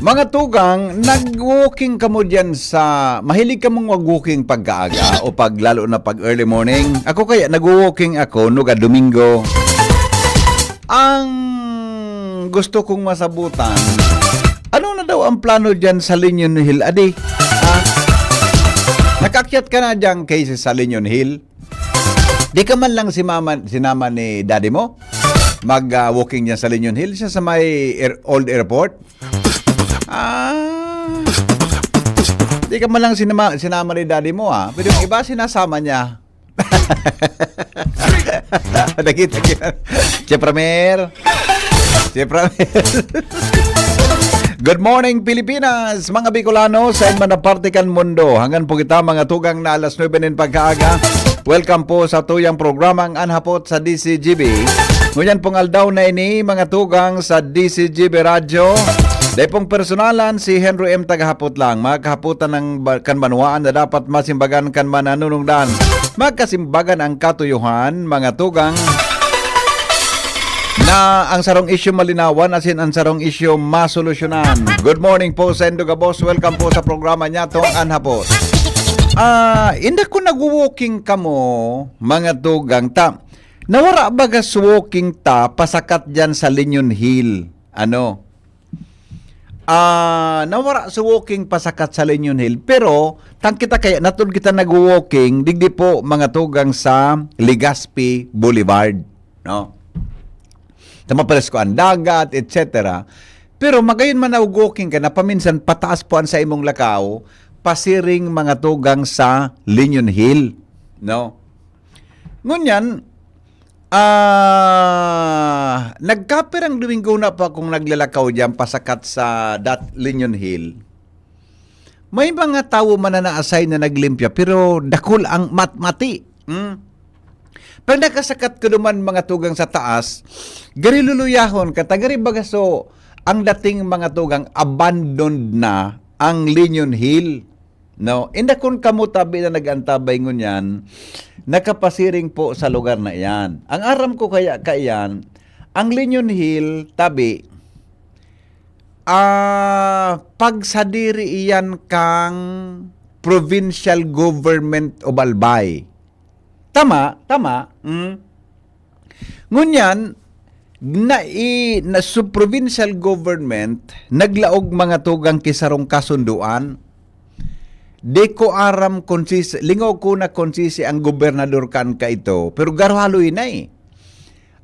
Mga tugang, nag-walking ka mo dyan sa, mahilig ka mong mag-walking pagkaaga o pag lalo na pag early morning. Ako kaya, nag-walking ako nuga Domingo. Ang gusto kong masabutan, ano na daw ang plano dyan sa Linyon Hill? Adi, nakakyat ka na dyan kay sa Linyon Hill? Di ka man lang sinama ni daddy mo? Mag-walking dyan sa Linyon Hill? Siya sa may old airport? Di ka man lang sinama ni daddy mo pero yung iba sinasama niya. Nakita kita. Chepramer. Good morning Pilipinas, mga Bicolano sa man na partikan mundo. Hanggang po kita mga tugang na alas 9 ng pagkaaga. Welcome po sa tuyang programang Anhapot sa DCGB. Ngunyan pong aldaw na ini mga tugang sa DCGB Radio. Dahil pong personalan si Henry M. Tagahapot lang. Magkahaputan ng kanbanwaan na dapat masimbagan kan mananunungdan. Magkasimbagan ang katuyuhan, mga tugang, na ang sarong isyu malinawan asin ang sarong isyu masolusyonan. Good morning po sa Enduga Boss. Welcome po sa programa niya tong Anhapot. Hindi ko nag-walking ka mo, mga tugang, nawara bagas walking pasakat dyan sa Linyon Hill. Nawara sa walking pasakat sa Linyon Hill. Pero, kita kaya, natul kita nag-walking, digdi po mga tugang sa Legazpi Boulevard. No? Tamapalas ko ang dagat, etc. Pero magayon man nag-walking ka na paminsan pataas po ang sa imong lakaw, pasiring mga tugang sa Linyon Hill. No? Ngunyan, nagkapirang Domingo na pa kung naglalakaw dyan pasakat sa Linyon Hill. May mga tao man na na-assign na naglimpya pero dakol ang mati. Pag nakasakat ko naman mga tugang sa taas, gari luluyahon katagari bagaso ang dating mga tugang abandoned na ang Linyon Hill. No, inda kun kamo tabi na nagantabay ngunyan, nakapasiring po sa lugar na iyan. Ang aram ko kaya kaiyan, ang Linyon Hill tabi, pagsadiri iyan kang provincial government of Albay. Tama. Ngunyan, na provincial government, naglaog mga tugang kisarong kasunduan. Di ko aram konsisi, lingaw ko na konsisi ang gobernador kan ka ito, pero garhaloy na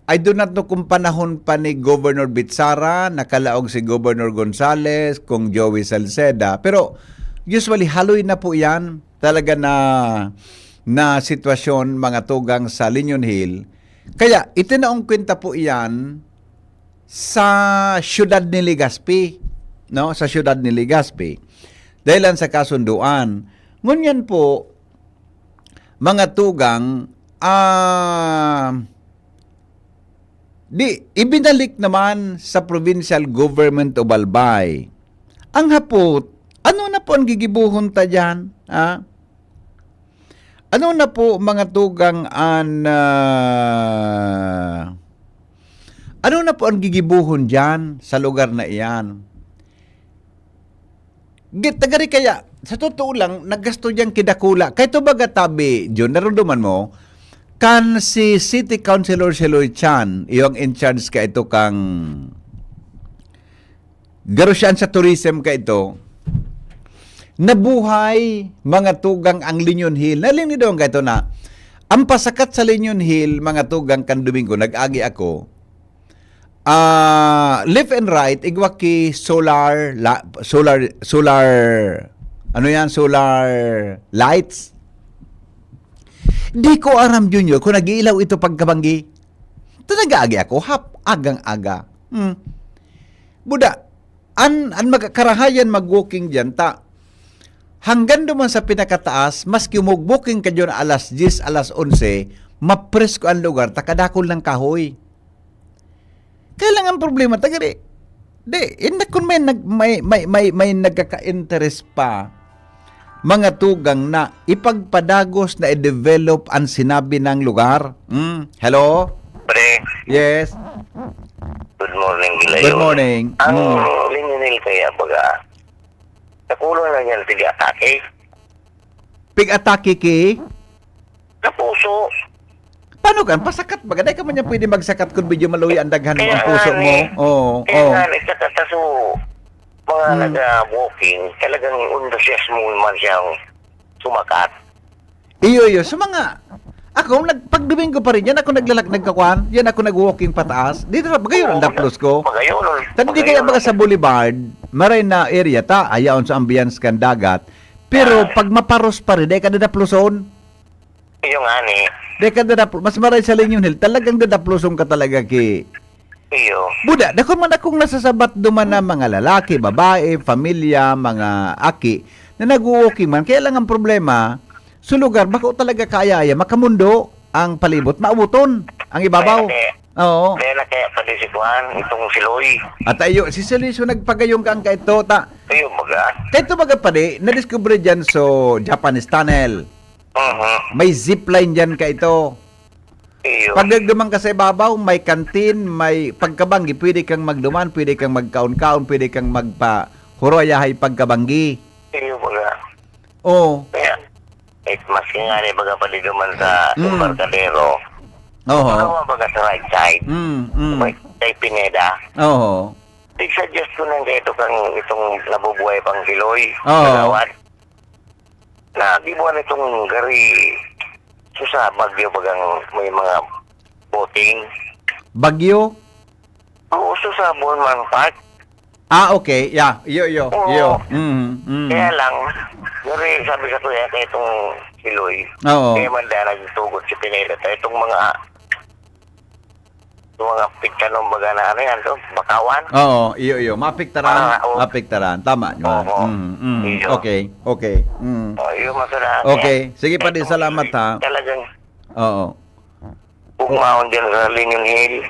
I do not know kung panahon pa ni Governor Bitsara, nakalaog si Governor Gonzales, kung Joey Salceda, pero usually haloy na po yan, talaga na sitwasyon mga tugang sa Linyon Hill. Kaya itinaong kwenta po iyan sa siyudad ni Legazpi, no? Sa siyudad ni Legazpi. Dahilan sa kasunduan. Ngunyan po, mga tugang, ibinalik naman sa provincial government of Albay. Ang hapot, ano na po ang gigibuhon ta dyan? Ano na po mga tugang ano na po ang gigibuhon dyan sa lugar na iyan? Tagari kaya, sa totoo lang, naggasto dyan kidakula. Kahit ito baga tabi, John, naruduman mo, kan si City Councilor Sheloy Chan, iyong in charge ka ito kang garusyan sa tourism ka ito, nabuhay mga tugang ang Linyon Hill. Nalini doon ka ito na, ang pasakat sa Linyon Hill, mga tugang kan Domingo, nag-agi ako, left and right, igwaki solar lights. Di ko aram Junior kung nag-iilaw ito pagkabanggi. Ito nag-aagi ako, agang-aga. Buda, an magkarahayan mag-walking dyan, hanggang duman sa pinakataas, maski mag-walking ka dyan alas 10, alas 11, mapres ko ang lugar, takadakol ng kahoy. Kailangan problema tagari. Hindi kun may nagkaka-interest pa mga tugang na ipagpadagos na i-develop ang sinabi ng lugar. Hello? Pre, Yes. good morning, Gilayo. Good morning. Ang Linyon Nil kaya baga nakulong lang yan tig-atake Pig-atake ki? sa puso. Paano kan? Pasakat ba? Gaday ka man niya pwede magsakat kung medyo maluwi ang daghan mo Kaya ang puso nga, mo. Oo. Kaya Oo. nga nagkatataso mga nag-walking, talagang entusiasmo man siyang sumakat. Iyo. So mga, ako, pag Domingo pa rin, yan ako nagkakwan, yan ako nag-walking pataas. Dito sa Bagayon ang daplos ko. Magayon. Tandi kaya baga sa Boulevard, maray na area ta, ayaon sa ambience kan dagat. Pero pag maparos pa rin, dahil ka dadaploson. Iyo nga ni. Dahil ka dadaploson, mas maray sa Linyon Hill, talagang dadaploson ka talaga ki. Iyo. Buda, dakon man akong nasasabat duman na mga lalaki, babae, pamilya, mga aki, na nag-walking man. Kaya lang ang problema, sa lugar, bako talaga kaya makamundo ang palibot, maubuton ang ibabaw. Oo. Kaya na kaya pati si Juan, itong si Loy. At ayo, si Seliso nagpagayong kang kaito, ta. Iyo baga. Kaito baga pa di, na-discover dyan so Japanese Tunnel. May zipline dyan kaito. Iyo. Pag nagdumang ka sa ibabaw, may kantin, may pagkabanggi, pwede kang magduman, pwede kang magkaon-kaon, pwede kang magpa-huroyahay pagkabanggi. Iyo baga. Oo. Kaya, maski nga ni baga pati duman sa Embarcadero. Oo. Ano baga sa right side? May kay Pineda. Oo. I-suggest ko nang dito kang itong nabubuhay pang Kiloy. Oo. Kalawat. Na gibuan itong gari sa Bagyo bagang may mga boating. Bagyo? Oo, sa Bonman Park. Ah, okay. Yeah. Iyo. Oo. Mm. Kaya lang, gari sabi sa kuya kaya itong Kiloy. Oo. Kaya man dahil nagtugod si Pineda. Itong mga piktanong baga na ano yan, bakawan. Oo, iyo. Mapiktaran. Oo. Mapiktaran. Tama nyo. Oo. Iyo. Okay. Yung masarap. Okay. Sige pa din, salamat ha. Talagang Oo. bumaon din sa Linyon Hill.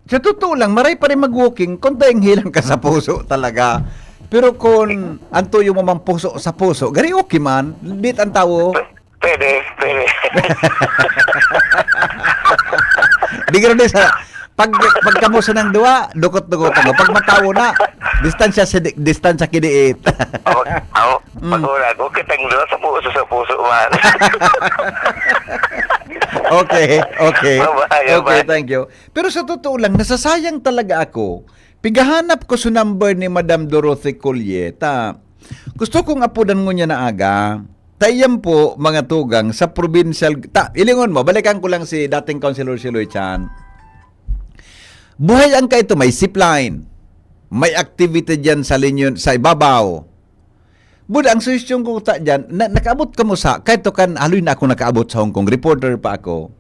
Sa totoo lang, maray pa rin mag-walking, kung tayong hilang ka sa puso talaga. Pero kung antuyo mo mang puso sa puso, gari okay man. Dit ang tao. Pwede. Di gano'n din sa pagkamuso ng duwa, dukot-dukot mo. Pag matawo na, distansya kidiit. Pag-ulag, huwag kitang doon sa puso man. Okay. Bye-bye. Okay, thank you. Pero sa totoo lang, nasasayang talaga ako. Pigahanap ko sa number ni Madam Dorothy Colyeta. Gusto kong apudan mo niya na aga. Tayam po, mga tugang, sa provincial... ilingon mo, balikan ko lang si dating Councilor Siloy Chan. Buhay ang kaito, may zipline. May activity dyan sa linyon, sa ibabaw. Buda, ang suggestion ko dyan, nakaabot ka mo sa, kaito kan, haloy na ako nakaabot sa Hong Kong, reporter pa ako.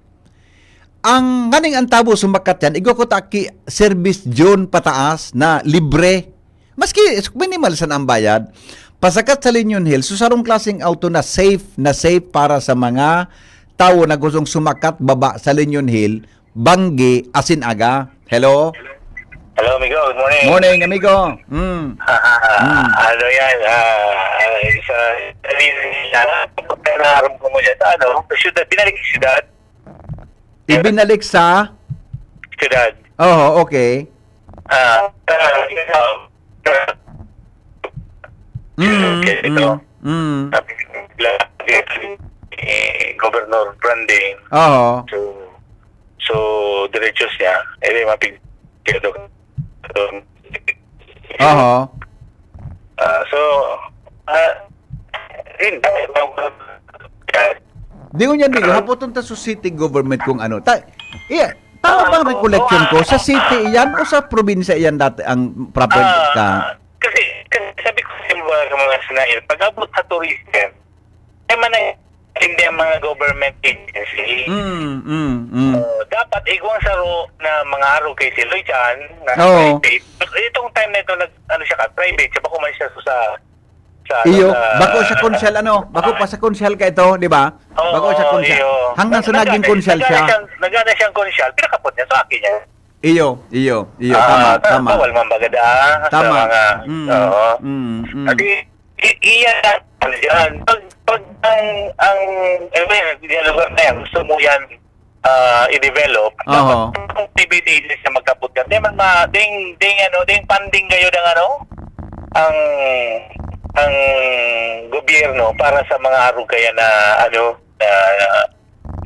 Ang nganing ang tabo sumakat yan, igo ko taki service zone pataas na libre. Maski minimal sa ang bayad, pasakat sa Linyon Hill, susarong klaseng auto na safe para sa mga tao na gustong sumakat baba sa Linyon Hill, Banggi, Asinaga. Hello? Hello, amigo. Good morning. Morning, amigo. Ano yan? Naharap ko mo yan. Pinalik siyudad. Ibinalik sa... Siyudad. Oh, okay. Governor Branding. Oo. So diretso siya. Mapig Oo. Di ko niyan digo, hapoton ta sa city government kung ano. Tama bang recollection ko? Sa city iyan o sa probinsya iyan dati ang proper ka? Kasi sabi ko sa mga sinail, pag abot sa tourism, man hindi ang mga government agency. Dapat igwang saro na mga araw kay si Lloyd Chan na private. Itong time na ito, private. Siya pa kumain siya Iyo, bako sa konsyal bako pa sa konsyal ka ito, di ba? Bako sa konsyal. Hanggang sa naging konsyal siya. Nagana siyang konsyal, pinakapot niya sa akin niya. Iyo, tama. Bawal man bagada sa mga, iyan, pag ang lugar na yan, gusto mo yan i-develop, dapat private agency na magkapot ka. Ding funding kayo ng ang ang gobyerno para sa mga arugaya na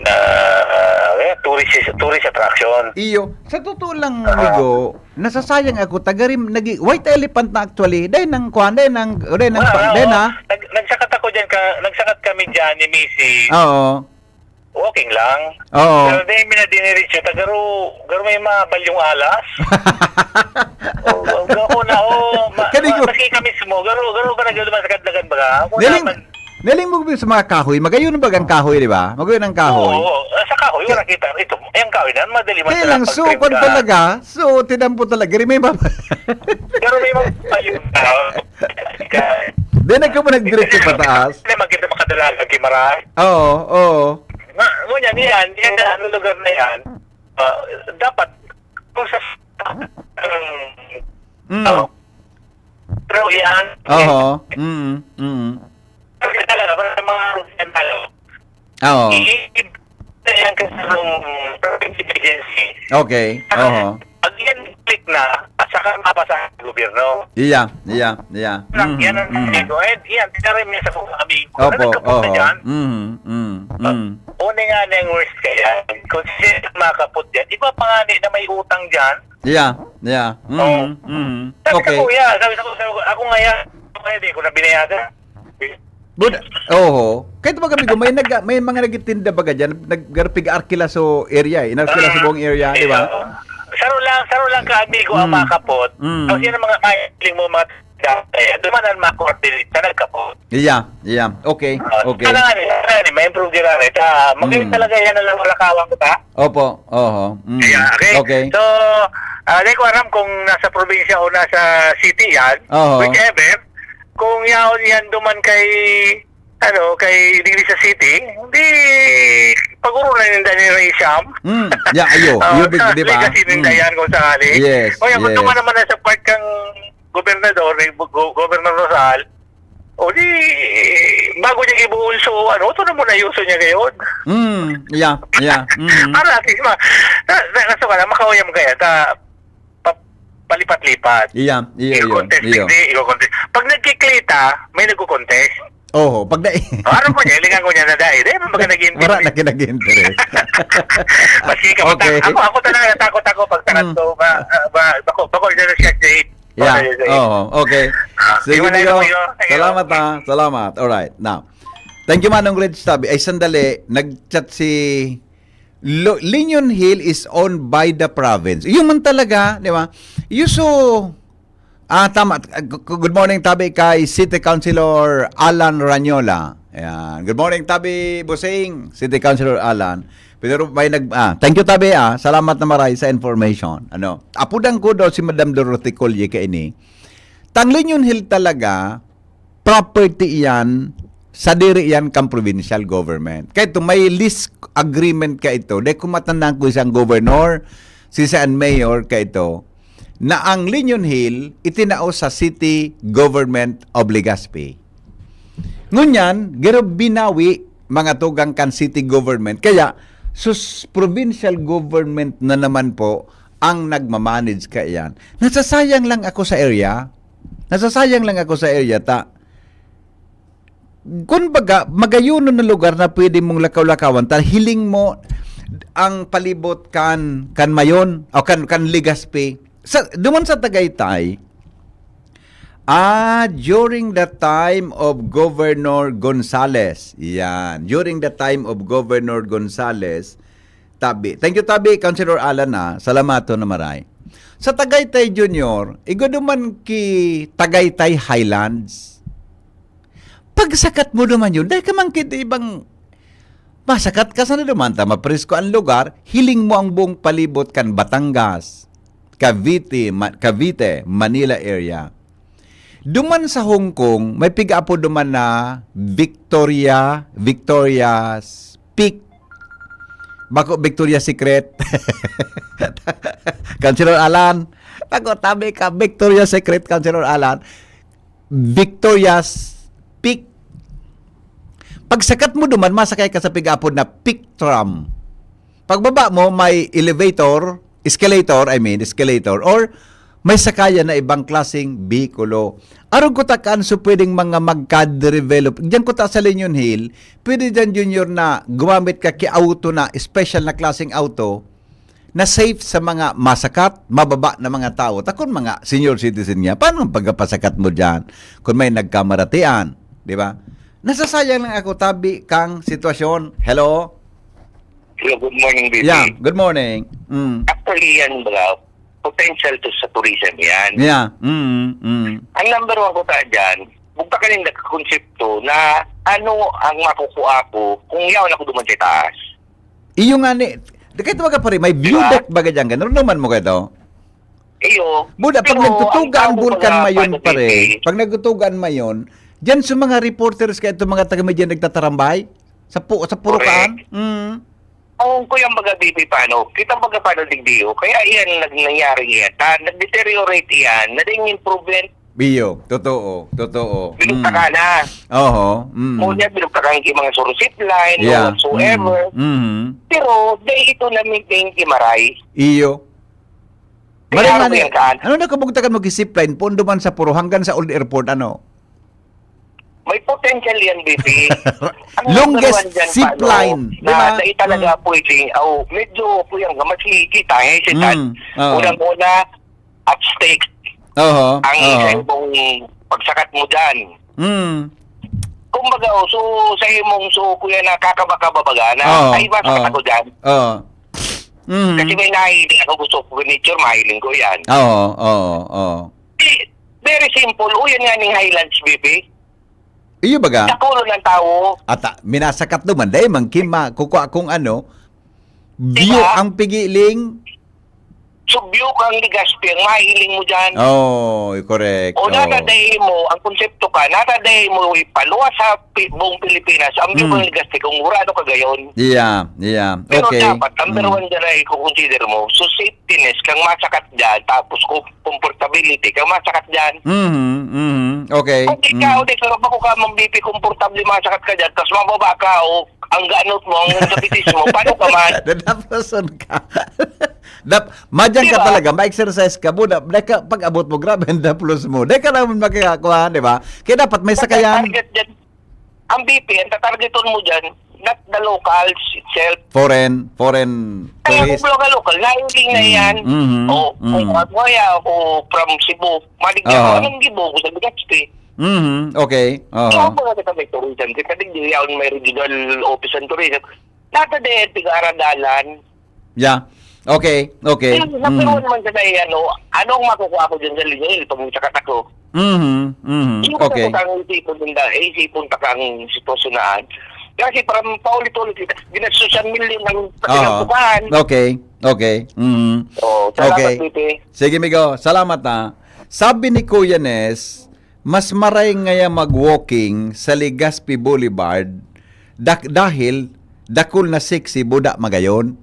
na tourist attraction. Iyo, sa totoo lang, amigo, nasasayang ako, tagarim, white elephant na actually, dahil nang kuhan, dahil nang Nagsakat ako dyan, nagsakat kami dyan ni Missy. Oo. Walking lang. Oo. Pero dahil minadiniritso, garo may mabal yung alas. Maski kami sumo, garo ka nagluman sa kadlagan baga. Niling mo sa mga kahoy, magayon ba ang kahoy, di ba? Magayon ang kahoy. Oo, sa kahoy, wala kita. Ito, yung kahoy na, madali man kaya lang, sukon talaga. So, tinampo talaga. Rin may Garo may mabal yung Di nagka mo nagdiretso pataas. Hindi magkita makadalaga kay Maray. Oo. Ngunyan, yan, ano lugar na yan, dapat, kung sa, pero yan, Oo. talaga, para mga yan tayo, Oo. yan kasi ng agency, Okay. Oo. pag yan click na, at saka mapasa sa gobyerno. Iya. Yan ang ego. Yan, tinarim niya sa mga kami. Opo. Nagkapot na dyan. Una nga na yung worst kaya. Kung sila makapot yan, iba pa nga na may utang dyan. Yeah. Sabi Okay. ko, kuya, ako nga yan. Hindi ko na binayagan. But, kahit ba kami may mga nagtitinda baga dyan, naggarpig Arkilaso area, Arkilaso buong area, di ba? Saro lang ka, amigo, ang makapot. Tapos yan ang mga mailing mo, mga dumanan ma-coordinate sa nagkapot. Yeah. Okay. Kailangan may improve din rin. Magaling talaga yan na lang walakawang ko ta. Opo. Okay. So, hindi ko alam kung nasa probinsya o nasa city yan. Whichever. Kung yan duman kay dili sa city, hindi paguro na yung Daniel Ray Sham. Ayo. Di ba? Legacy ng Dayan kung sakali. Yes. O yan, kung duman naman na sa part kang gobernador, Governor Rosal, di, bago niya ibuulso, ito na muna yuso niya ngayon. Yeah. Para at least, naso ka na, makawayam kaya, palipat-lipat. Iya. I-contest. Pag nagkiklita, may nagko-contest. Pag Ano po niya, ilingan ko niya na dahil. Maga nag-interest. Wala na kinag-interest. Maski ka, Okay. ako talaga, natakot ako pag tarat ko, bako na siya date. Yeah. Okay. Sige, Iwan na Amigo. yun. Salamat ha. Salamat. Alright. Now, thank you, Manong Red Stabby. Ay, sandali. Nag-chat si Linion Hill is owned by the province. Yung man talaga, di ba? Tama. Good morning, Tabi, kay City Councilor Alan Ranyola. Ayan. Good morning, Tabi Busing, City Councilor Alan. Pero may thank you, Tabi, Salamat na maray sa information. Apudang ko daw si Madam Dorothy Colye kay ini. Linion Hill talaga, property yan, sa diri yan kang provincial government. Kaya ito, may lease agreement ka ito. Dahil kumatandaan ko isang governor, si San Mayor ka ito, na ang Linion Hill itinao sa City Government of Legazpi. Ngunyan, gero binawi mga tugang kan City Government. Kaya, provincial government na naman po ang nagmamanage ka yan. Nasasayang lang ako sa area. Kung baga, magayuno na lugar na pwede mong lakaw-lakawan, hiling mo ang palibot kan Mayon o kan Legazpi. Duman sa Tagaytay, during the time of Governor Gonzales. Yan. During the time of Governor Gonzales, Tabi. Thank you, Tabi. Councilor Alan, Salamato na maray. Sa Tagaytay Junior, duman ki Tagaytay Highlands. Pagsakat mo naman yun, dahil ka man kita ibang masakat ka sa naman, mapresko ang lugar, hiling mo ang buong palibot kan Batangas, Cavite, Manila area. Duman sa Hong Kong, may piga-apo duman na Victoria's Peak. Bako Victoria's Secret. Councilor Alan. Bako tabi ka Victoria's Secret, Councilor Alan. Victoria's Peak. Pagsakat mo duman, masakay ka sa piga-apo na Peak Tram. Pagbaba mo, may escalator, or may sakayan na ibang klaseng bikulo. Aron ko takaan so pwedeng mga magka-develop. Diyan ko ta sa Leñon Hill, pwede dyan junior na gumamit ka ki auto na, special na klaseng auto, na safe sa mga masakat, mababa na mga tao. Takon mga senior citizen niya, paano ang pagkapasakat mo dyan kung may nagkamaratian? Di ba? Nasasayang lang ako, tabi kang sitwasyon. Hello? Hello, good morning, baby. Yeah, good morning. Actually, yan ba, potential to sa tourism yan. Yeah. Ang number one ko ta dyan, bugta ka rin nagkakonsepto na ano ang makukuha ko kung yaw na ko duman sa taas. Iyo nga ni, kahit mga pare, may view Diba? deck baga dyan. Ganun naman mo kayo. Iyo. Buda, pag pero nagtutuga ang tao Vulcan baga, mayon paano, pare, baby, pag nagtutugan mayon, dyan sa mga reporters kaya itong mga taga-media nagtatarambay, sa purukaan. Ang kuyang baga, baby, paano? Kita baga paano digdiyo? Kaya yan nangyari yan. Nag-deteriorate yan. Nading improvement. Biyo, totoo. Binugta ka na. Oho. Muna binugta ka ng mga surusip line Yeah. or whatsoever. Pero, day ito na maintain kimaray. Iyo. Kaya Marimani, yan kaan. ano na kabugtakan mo kisipline, pondo man sa puro hanggang sa old airport, ano? May potential yan, BP. Longest number one dyan, zip paano, line, di ba? Na dahil talaga pwede, medyo po yung makikita, hesitant. Oo. Unang-una, at stake Oho. ang isa mong pagsakat mo dyan. Kumbaga, so sa imong kuya na kakabaka-babaga na, ay masakat ako dyan. Oo. Kasi may nahihiling ako gusto ko furniture, mahiling ko yan. Oo. Very simple. Yan nga ning Highlands, BP. Iyo baga? Nakulo ng tao. At minasakat naman, dahil mangkima, kukuha kung ano, view Diba? ang pigiling. Subyo kang Ligaspi, ang mahiling mo dyan. Oh, correct. O natadahin mo, ang konsepto ka, natadahin mo ipaluwa sa buong Pilipinas, ang view ng Ligaspi, kung murado ka gayon. Yeah. Pero Okay. dapat, number one dyan ay kukonsider mo, so safetyness kang masakat dyan, tapos comfortability kang masakat dyan. Okay. Kung ikaw, di ka ko ka mambipi komportable masakat ka dyan, tapos mababa ka, o ang ganot mo, ang sabitis mo, paano ka man? Dadapason ka. Madyan ka Diba? talaga, ma-exercise ka muna. Pag abot mo, grabe ang daplos mo. Dahil ka naman makakakuha, di ba? Kaya dapat may sakayan. Ang BP, ang tatargeton mo dyan, not the locals itself. Foreign Kaya tourist. kung local, nahiling na yan. O, kung Matuaya, o from Cebu, maligyan mo, anong gibo ko sa Legazpi? Okay. Kaya po nga kita may tourism, kita din yung may regional office and tourism. Nata din, tiga-aradalan. Yeah. Okay. Number one naman sa anong makukuha ko dyan sa Liñoy, pag sakat ako. Okay. Yung isipon ta kang sitwasyonaan. Kasi parang paulit-ulit, ginasusan million ng patinagpukan. Okay. Salamat, Okay. Pipi. Sige, Migo. Salamat ha. Sabi ni Kuya Nes, mas maray ngaya mag-walking sa Legazpi Boulevard dahil dakol na sexy buda magayon.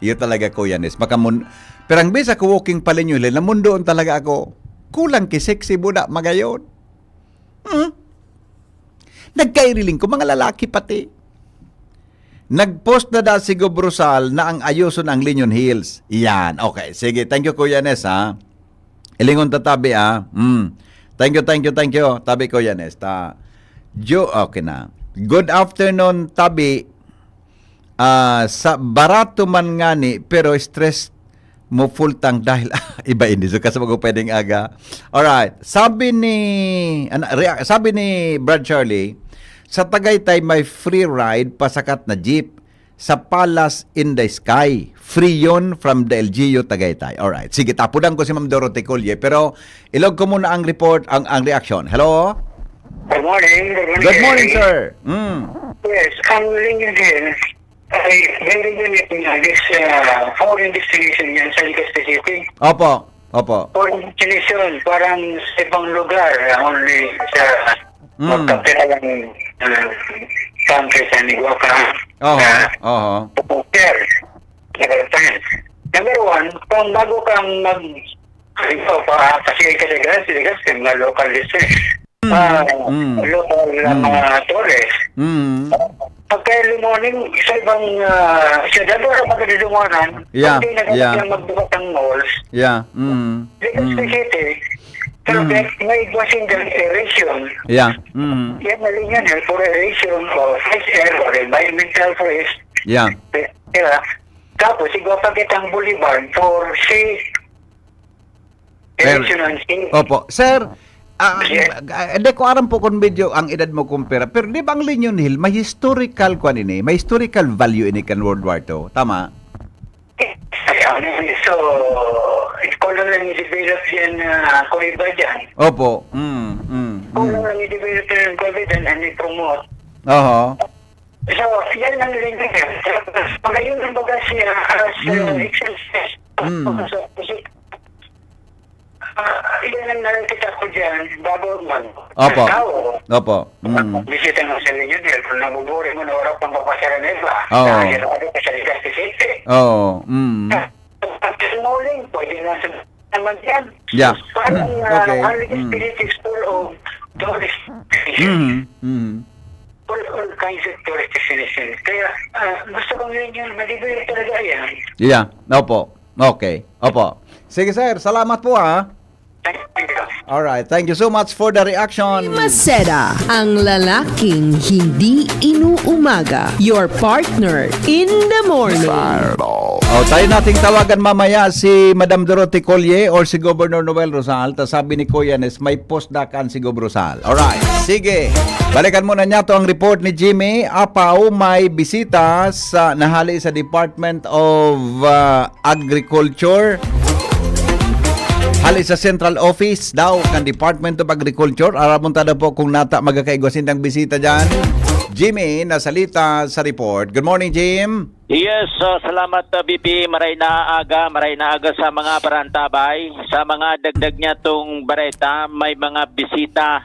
Iyo talaga, Kuya Nes. Pero ang bisa ko walking pala nyo, namundoon talaga ako. Kulang ki sexy buda magayon. Nagkairiling ko, mga lalaki pati. Nag-post na daw si Gobrosal na ang ayuson ang Leñon Hills. Yan. Okay. Sige. Thank you, Kuya Nes, ha. Ilingon tatabi, ha. Thank you. Tabi, Kuya Nes. Okay na. Good afternoon, Tabi. Sa barato man ngani, pero stress mo full tank dahil iba hindi. So, kasi mag pwedeng aga. Alright. Sabi ni Brad Charlie, sa Tagaytay may free ride pasakat na jeep sa Palace in the Sky. Free yun from the LGU Tagaytay. Alright. Sige, tapudan ko si Ma'am Dorothy Collier. Pero ilog ko muna ang report, ang reaction. Hello? Good morning. Good morning, sir. Yes, ang Leñon Hills ay very unique nga. This foreign destination yan sa Legazpi City. Opo. Foreign destination, parang sa ibang lugar, only sa magkapiralang countries and Iguaca. Oho. Number one, kung bago kang kasi Legazpi, mga local district, local mga tourists, pagka early morning, sa ibang siyudad, wala magdudunganan. Yeah, Hindi na yeah. magbukat ng malls. Yeah. Because the city, pero may iwasin dyan aeration. Yeah. Yan na rin yan, for aeration, or fresh air, or environmental fresh. Yeah. Diba? Tapos, igwapag itang boulevard for safe aeration and safe. Opo. Sir, Yes. hindi ko aram po kung medyo ang edad mo kumpira. Pero di ba ang Legion Hill, may historical kwan ini, may historical value ini kan World War II. Tama? So, ikaw lang lang i-develop yan kung iba dyan. Opo. Kung lang i-develop yan kung iba dyan and i-promote. Oho. So, yan lang rin yan. Ngayon ang baga siya as exercise. So, yan ang nakikita ko dyan, bago man. Opo. Tao, Opo. bisita mo sa Legion Hill, kung nabuburi mo na oras pang papasara na iba. Oo. Dahil ano ka sa Legazpi City. Oo. After morning, pwede na sa naman yan. Yeah. Parang Okay. ang Legazpi City is full of tourist all kinds of tourist destinations. Kaya gusto kong yun, madibuyo talaga yan. Yeah. Opo. Okay. Opo. Sige sir, salamat po ha. Thank you. Alright, thank you so much for the reaction. Maseda, ang lalaking hindi inuumaga. Your partner in the morning. Tayo nating tawagan mamaya si Madam Dorothy Collier or si Governor Noel Rosal. Tas sabi ni Kuya Nes, may postdakan si Gob Rosal. Alright, sige. Balikan muna niya to ang report ni Jimmy. Apaw, may bisita sa nahali sa Department of Agriculture. Hali sa Central Office daw kan Department of Agriculture. Aramunta na po kung nata magkakaigwasin ng bisita dyan. Jimmy, nasalita sa report. Good morning, Jim. Yes, salamat BP. Maray na aga sa mga barantabay. Sa mga dagdag niya tong bareta, may mga bisita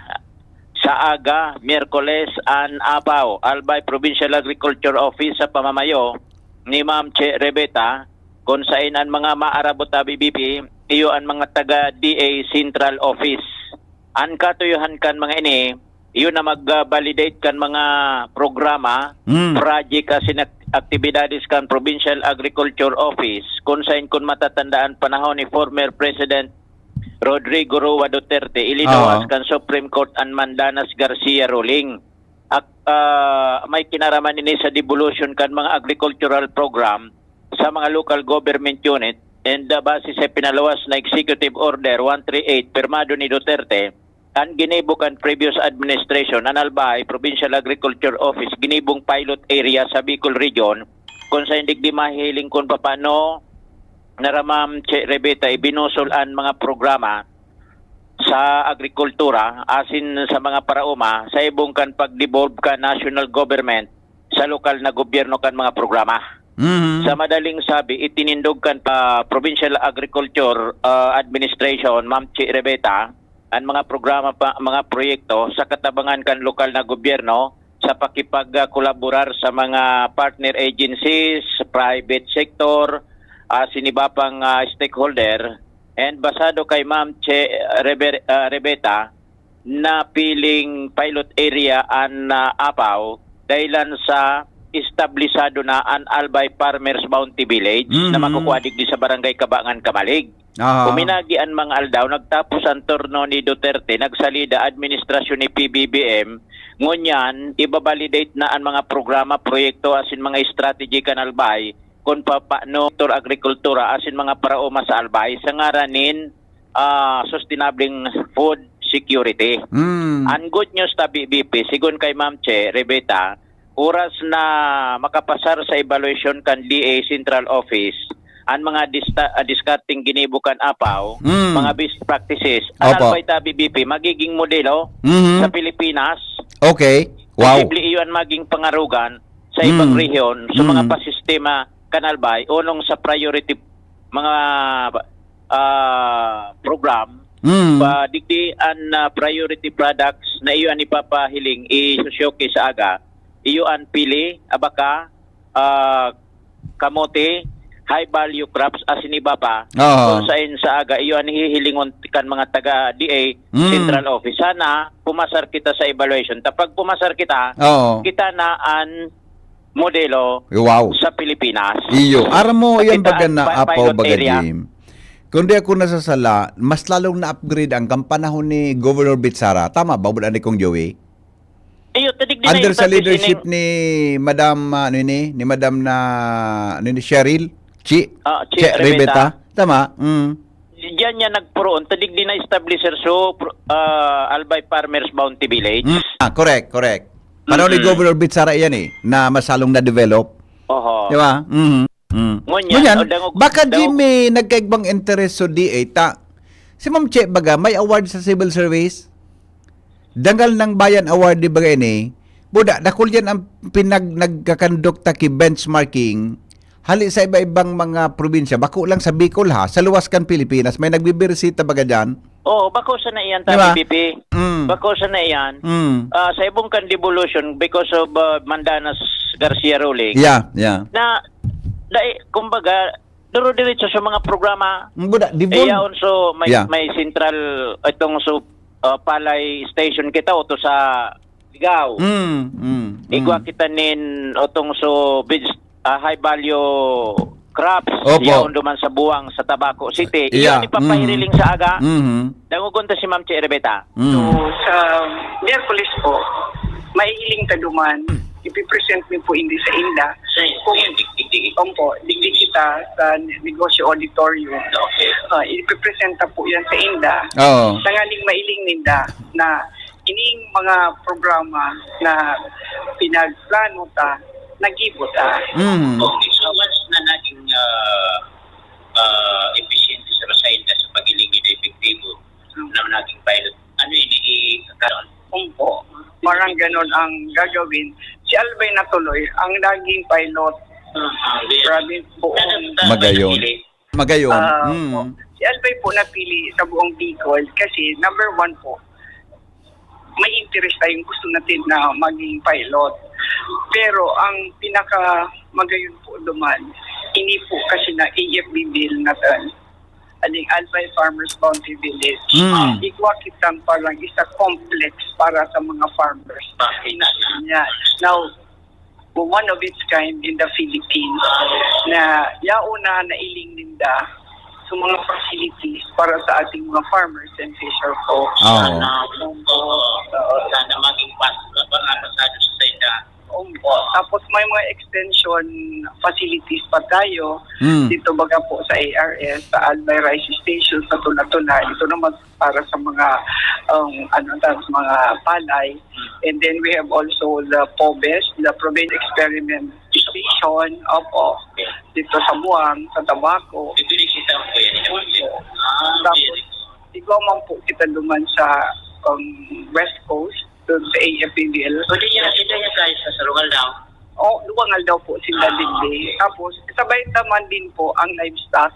sa aga, Miyerkules, an Apaw, Albay Provincial Agriculture Office sa pamamayo ni Ma'am Che Rebeta, kung saan ang mga maarabot BBP, iyo ang mga taga DA Central Office. Ang katuyuhan kan mga ini, iyo na mag-validate kan mga programa, project asin aktibidades kan Provincial Agriculture Office, kung saan kung matatandaan panahon ni former President Rodrigo Roa Duterte, Illinois, kan Supreme Court and Mandanas Garcia ruling. May kinaraman ini sa devolution kan mga agricultural program sa mga local government unit, and base sa pinalawas na Executive Order 138 pirmado ni Duterte, ang ginibog ang previous administration, ang Albay Provincial Agriculture Office, ginibong pilot area sa Bicol Region, kung sa hindi di mahiling kung paano naramam Che Rebeta ibinusol ang mga programa sa agrikultura, asin sa mga parauma, sa ibong kan pag-devolve ka national government sa lokal na gobyerno kan mga programa. Sa madaling sabi, itinindog kan Provincial Agriculture Administration, Ma'am Che Rebeta, ang mga programa mga proyekto sa katabangan kan lokal na gobyerno sa pakipagkolaborar sa mga partner agencies, private sector, sinibapang stakeholder, and basado kay Ma'am Che Rebeta na piling pilot area an Apaw dahilan sa establisado na an Albay Farmers Bounty Village na makukuadig di sa barangay Kabangan, Kamalig. Kuminagi ang mga aldaw, nagtapos ang turno ni Duterte, nagsalida administrasyon ni PBBM, ngunyan, ibabalidate na ang mga programa, proyekto, asin mga strategy kan Albay, kung paano agrikultura, asin mga paraoma sa Albay, sa ngaranin sustainable food security. Ang good news ta BBP, sigun kay Ma'am Che Rebeta, oras na makapasar sa evaluation kan DA Central Office, ang mga discarding ginibukan Apaw, mga best practices, ang Albay ta BBP, magiging modelo sa Pilipinas. Okay. Wow. Posible iyon maging pangarugan sa ibang rehiyon sa mga pasistema kanalbay, unong sa priority mga program, digdi ang priority products na iyon ipapahiling i-showcase sa aga, iyon pili, abaka, kamote, high value crops asin iba pa. Kung sa aga iyon hihilingon kan mga taga DA Central Office. Sana pumasar kita sa evaluation. Tapag pumasar kita, kita na an modelo Wow. sa Pilipinas. Iyo, aram mo yan baga Kapitan, na apaw pilot baga area. Jim. Kundi ako nasasala, mas lalong na-upgrade ang kampanahon ni Governor Bitsara. Tama ba? Bulan ni Kong Joey? Iyo, tadig din Under na sa establish leadership ining- ni Madam ni Madam na ni Cheryl Chi Chi Rebeta. Tama. Diyan niya nagpuroon, tadig din na establisher so Albay Farmers Bounty Village. Correct. Panahon ni Governor Bitsara yan na masalong na-develop. Oho. Di ba? Ngunyan, o dangog- baka dangog- Jimmy nagkaigbang interest so DA si Ma'am Che baga may award sa civil service. Dangal ng bayan award di baga ini. Buda dakol yan ang nagkakandukta ki benchmarking hali sa iba-ibang mga probinsya. Bako lang sa Bicol ha, sa luwas kan Pilipinas may nagbibirisita baga diyan. Oo, bako sa na iyan Diba? tabi, BP. Bako sa na iyan. Sa ibong kan devolution because of Mandanas Garcia ruling. Yeah. Na kumbaga duro diretso sa mga programa Buda divon. yaon so may Yeah. may central itong so palay station kita o to sa Ligao. Igwa kita nin otong so high value crops Opo. yaon duman sa Buwang sa Tabaco City. Yeah. Iyon ipapahiriling sa aga. Mhm. Dangugon ta si Ma'am Che Rebeta. So, sa Miyerkules po, maihiling taduman, ipipresent mi po hindi sa INDA. Kung digdig kita sa negosyo auditorium. Ipipresenta po yan sa INDA. Oo. Tangaling mailing ninda na ining mga programa na pinagplano ta, nag-ibot ta. So once na naging efficient sa Rosayna sa pagilingin na epektibo na naging pilot, ano i-karoon? Umpo. Parang ganon ang gagawin. Si Albay na tuloy, ang naging pilot province buong Magayon. po. Si Albay po napili sa buong Bicol kasi number 1 po, may interest tayong gusto natin na maging pilot. Pero ang pinaka magayon po duman, ini po kasi na AFB bill natin. Aling Albay Farmers Bounty Village. Igwa kitang parang isa complex para sa mga farmers. Yeah. Now, one of its kind in the Philippines na yauna na iling ninda sa mga facilities para sa ating mga farmers and fisher folks. Sana maging pasado sa Sayda. Tapos may mga extension facilities pa tayo dito baga po sa ARS, sa Albay Rice Station, sa Tuna-Tuna. Ito naman para sa mga mga palay. And then we have also the POBES, the Province Experiment Station, dito sa Buwang, sa Tabaco. Pipinikita mo po yan. Tapos, ikaw man po kita duman sa West Coast, doon sa AFPBL. So, di niya guys sa Lungal daw. Luwangal daw po sila din. Tapos, sabay naman din po ang livestock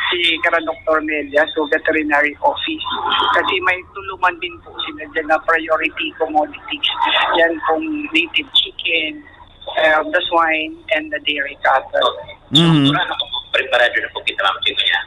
si Dr. Melia, so veterinary office. Kasi may tulungan din po sila dyan na priority commodities. Yan pong native chicken, the swine, and the dairy cattle. So, preparado na po kita mga niya.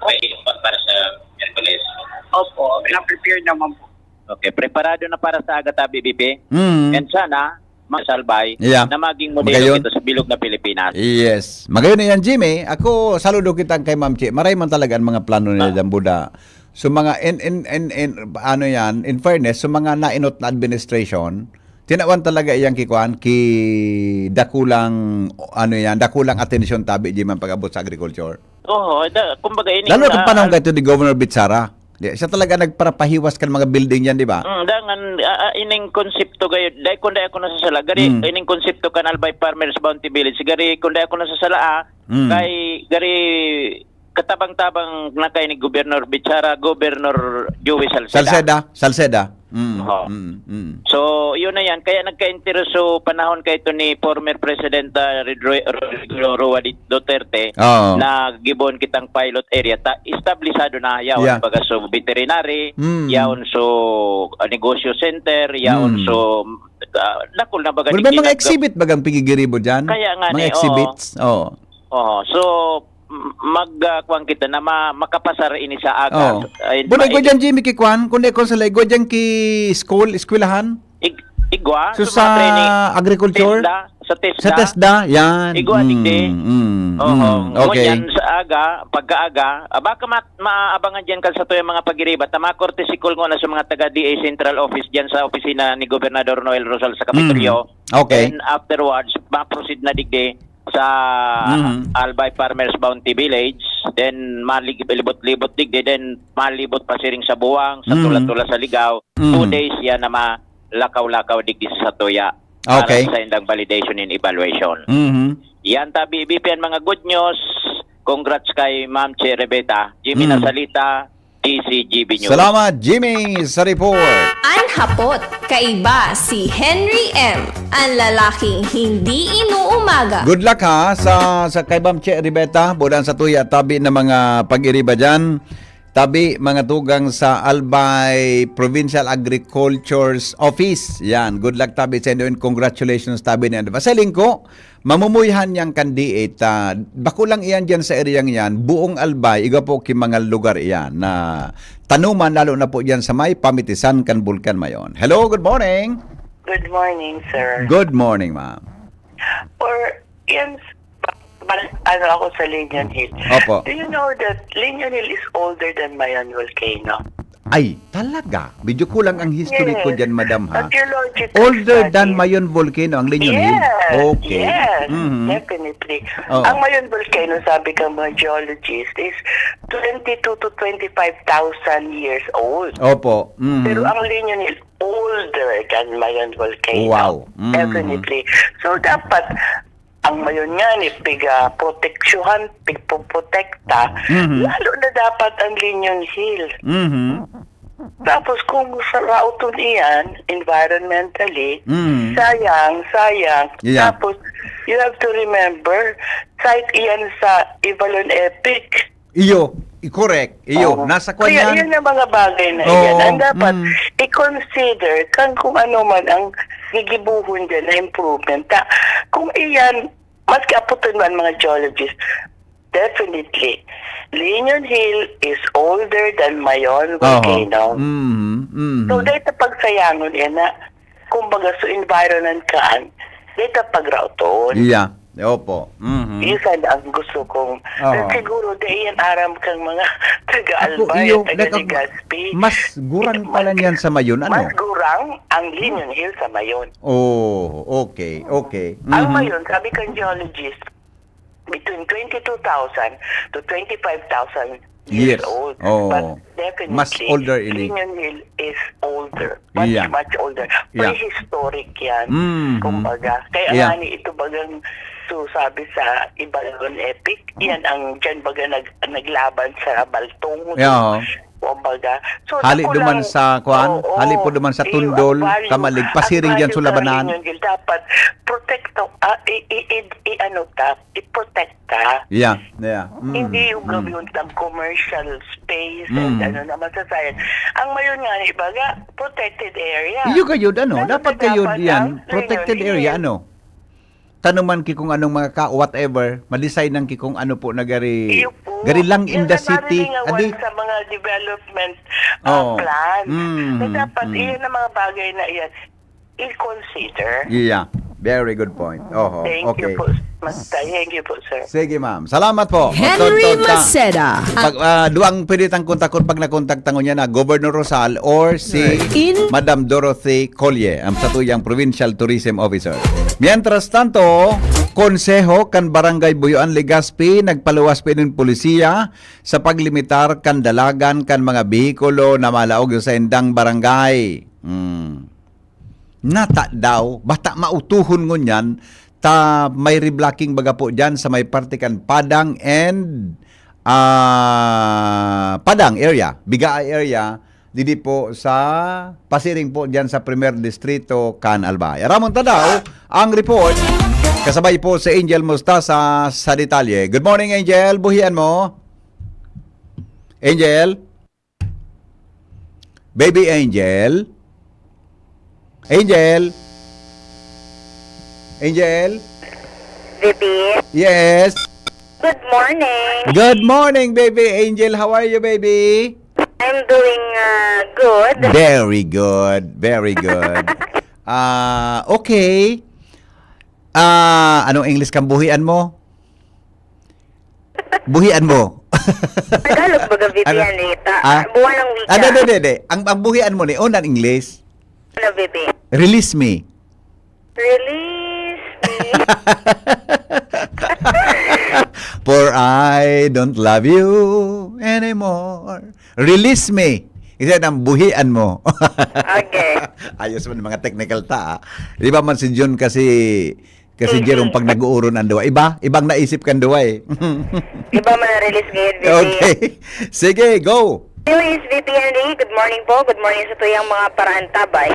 Pwede para sa Miyerkules. Opo, na-prepare naman po. Okay, preparado na para sa Agata BBP. And sana masalbay na maging modelo ito sa bilog na Pilipinas. Yes. Magayon na yan, Jimmy. Ako, saludo kitang kay Ma'am Che. Maray man talaga ang mga plano nila dyan, Buda. So mga, in fairness, so mga nainot na administration, tinawan talaga iyang kikuan, dakulang atensyon tabi, Jimmy, ang pag-abot sa agriculture. Oo, kumbaga ini. Lalo kung panahon kayo ni Governor Bitsara. Siya talaga nagparapahiwas kan mga building yan, di ba? Dangan ining konsepto gayo dai kun dai ako nasasala gari ining konsepto kan Albay Farmers Bounty Village gari kun dai ako nasasala kay gari katabang-tabang na kay ni Governor Bitsara, Governor Joey Salceda. So, yun na yan. Kaya nagka-intereso panahon kay ito ni former President Rodrigo Roa Duterte na gibon kitang pilot area. Establisado na yaon baga so veterinary, yaon so negosyo center, yaon so nakul na baga. Wala mga exhibit bagang pigigiribo dyan? Kaya nga mga exhibits? So, magkuhan kita na makapasar ini sa aga. Bunay ko dyan, Jimmy, kikwan? Kundi ko sa laigo dyan ki eskwelahan? Igwa? So sa agriculture? sa TESDA. Sa TESDA, yan. Igwa, digdi. Okay. Ngunyan sa pagkaaga, baka maabangan dyan ka sa to yung mga pagiribat na makorte si Kulngo na sa mga taga-DA Central Office dyan sa opisina ni Gobernador Noel Rosal sa Kapitolyo. Okay. And afterwards, ma-proceed na digdi sa Albay Farmers Bounty Village, then malibot-libot digdi, then malibot pa siring sa Buwang, sa Tula-Tula sa Ligaw. 2 days yan na malakaw-lakaw digdi sa Satuya. Okay. Para sa indang validation and evaluation. Yan tabi, BPN, mga good news. Congrats kay Ma'am Che Rebeta. Jimmy Nasalita, GCGB News. Salamat, Jimmy, sa report. Ang hapot, kaiba si Henry M. Ang lalaking hindi inuumaga. Good luck ha sa kay Ma'am Che Ribeta, budan sa tuya tabi na mga pag-iriba dyan. Tabi mga tugang sa Albay Provincial Agriculture's Office. Yan, good luck tabi sa inyo and congratulations tabi na. Pasaling ko, mamumuyahan niyang candidate. Bako lang iyan dyan sa areang yan, buong Albay, iga po ki mga lugar iyan na tanuman lalo na po dyan sa may pamitisan kan Bulkan Mayon. Hello, good morning. Good morning, sir. Good morning, ma'am. Or, yan, ano ako sa Linian Hill. Opo. Do you know that Linian Hill is older than Mayon Volcano? Ay, talaga? Medyo kulang ang history ko dyan, madam, ha? Archaeological Older study. than Mayon Volcano, ang Linian Hill? Okay. Yes, Mhm. definitely. Oo. Ang Mayon Volcano, sabi ka mga geologists, is 22 to 25,000 years old. Opo. Mhm. Pero ang Linian Hill, older than Mayon Volcano. Wow. Mhm. Definitely. So, dapat, ang mayon nga ni proteksyohan, pigpoprotekta, lalo na dapat ang Linian Hill. Mhm. Tapos kung sa rauton iyan, environmentally, sayang. Yeah. Tapos, you have to remember, site iyan sa Ivalon Epic. Iyo, correct. Iyo, nasa Kaya kwan yun yan. ang mga bagay na Oo, iyan. Ang dapat i-consider kung ano man ang gigibuhon dyan na improvement. Kung iyan, maski aputin man mga geologists, definitely, Linian Hill is older than Mayon Volcano. So, dahil pagsayangon yan na, kumbaga sa environment kaan, dahil pagrauton. Yeah. Opo. Mhm. Isa na ang gusto kong, siguro dahil yan aram kang mga taga-Albay iyo, at taga-Legazpi. mas gurang pala niyan sa Mayon, ano? Mas gurang ang Linian Hill sa Mayon. Oh, okay. Ang Mayon, sabi kang geologist, between 22,000 to 25,000 years Yes. old. Oh. But definitely, Mas older ini. Linian Hill is older. Much, Yeah. much older. Yeah. Prehistoric yan. Mhm. Kumbaga. Kaya Yeah. nga ito bagang sabi sa Ibalon Epic, yan ang dyan baga naglaban sa Baltong. Yeah. Kumbaga. So, Hali naku duman lang- sa kuan, Oo, hali po duman sa Tundol, ang value- Kamalig, ang pasiring dyan value sa labanan. ng Linian Hill, dapat protect i-protect ta. Yeah. Hindi yung gawin ng commercial space and ano naman sa science. Ang mayon nga ni ibaga, protected area. Iyo kayo, ano? Lalo Dapat na kayo dapat yan. ang Protected Linian area, Hill. ano? Tanuman ki kung anong mga whatever, ma-design ng ki kung ano po na gari Iyo po. lang in Yan the ang city. nariningawan Adi, sa mga development Oo. plan. Mm, Na dapat iyan ang mga bagay na iyan i-consider. yeah. Very good point. Oho, Thank okay. you po. Thank you po, sir. Sige, ma'am. Salamat po. Henry Magtuntun ta. Maceda. Pag duang pwede tang kontakon pag nakontak tango niya na Governor Rosal or si In- Madam Dorothy Collier, ang satuyang Provincial Tourism Officer. Mientras tanto, konseho kan Barangay Buyuan Legazpi nagpaluwas pa ng pulisiya sa paglimitar kan dalagan kan mga behikulo na malaog sa indang barangay. Nata daw, basta mautuhon ngunyan, ta may reblocking baga po dyan sa may partikan Padang and Padang area, Bigaay area, didi po sa pasiring po dyan sa Primer Distrito, Can Albay. Ramon ta daw ang report, kasabay po si Angel Mostasa sa detalye. Good morning, Angel, buhian mo. Angel? Baby Angel? Angel? Angel? Baby, Yes. good morning. Good morning, baby Angel. How are you, baby? I'm doing good. Very good. Very good. Okay. Anong English kang buhian mo? Buhian mo. Tagalog baga, VP, Ano? ano ita? Ah? Buwan ng wika. Hindi. Ang buhian mo ni unang English, Ano, VP? release me. Release me. For I don't love you anymore. Release me. Isa ang buhian mo. Okay. Ayos man mga technical ta. Di ba man si John kasi Jerome pag nag-uuro ng duwa. Ibang naisip kan duwa eh. Iba man na-release ngayon, VP. Okay. Sige, go. Anyways, VP Henry, good morning po. Good morning sa tuyang mga paraan tabay.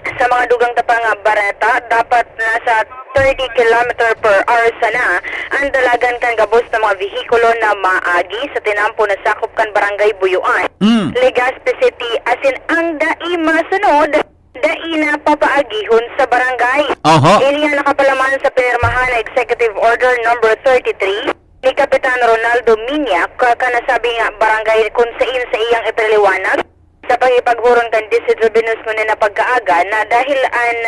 Sa mga dugang tapang bareta, dapat nasa 30 km per hour sana ang dalagan kan gabos ng mga vehikulo na maagi sa tinampo na sakop kan barangay Buyuan. Legazpi City, asin ang dai masunod, dai na papaagihon sa barangay. Aha. Iliya nakapalaman sa pinirmahan na Executive Order number 33 ni Kapitan Ronaldo Minya, kanasabi nga barangay kung saan sa iyang ipiliwanag sa pagipaghuron kan District Tribunals kunin na pagkaaga na dahil ang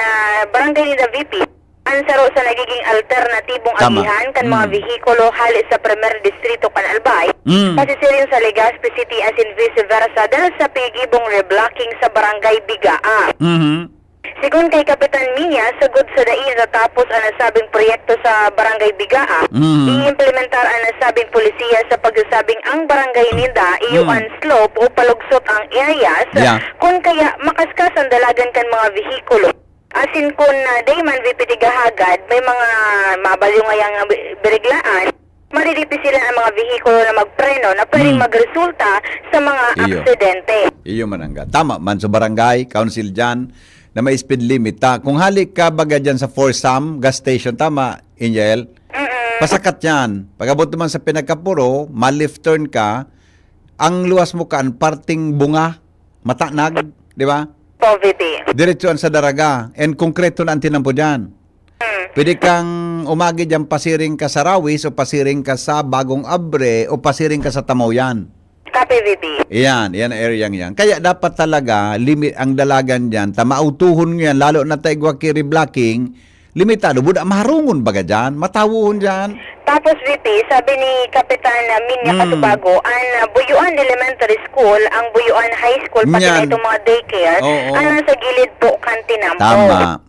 barangay ni VP ang saro sa nagiging alternatibong Tama. agihan kan mga vehikulo hali sa Primer Distrito kan Albay kasi silin sa Legazpi City as in vice versa dahil sa pigibong reblocking sa barangay Bigaa. Sigun kay Kapitan Minya, sagod sa dain natapos ang nasabing proyekto sa Barangay Bigaa, i-implementar ang nasabing polisiya sa pagsasabing ang barangay ninda iyuan slope o palugsot ang areas kung kaya makaskas ang dalagan kan mga vehikulo. Asin kung dayman vipitigahagad, may mga mabalyungayang biriglaan, maridipi sila ang mga vehikulo na magpreno na pwedeng magresulta sa mga aksidente. Iyo manangga. Tama man sa barangay, council dyan, na may speed limit. Kung halik ka baga dyan sa Forsam gas station, tama, Angel? Pasakat yan. Pag-abot naman sa Pinagkapuro, ma-left turn ka, ang luwas mo ka, ang parting bunga, matanag, di ba? VP. Diretsuan sa daraga. And konkreto na ang tinampo dyan. Pwede kang umagi dyan, pasiring ka sa Rawis, o pasiring ka sa Bagong Abre, o pasiring ka sa Tamayan. Copy, VP. Yan ang area yan. Kaya dapat talaga, limit ang dalagan dyan, tamautuhon yan, lalo na tayo kiri blocking, limitado. Buda, maharungon baga dyan, matawuhon dyan. Tapos VP, sabi ni Kapitan Minya Katubago, ang Buyuan Elementary School, ang Buyuan High School, pati na itong mga daycare, ang nasa gilid po kan Tinampo. Tama.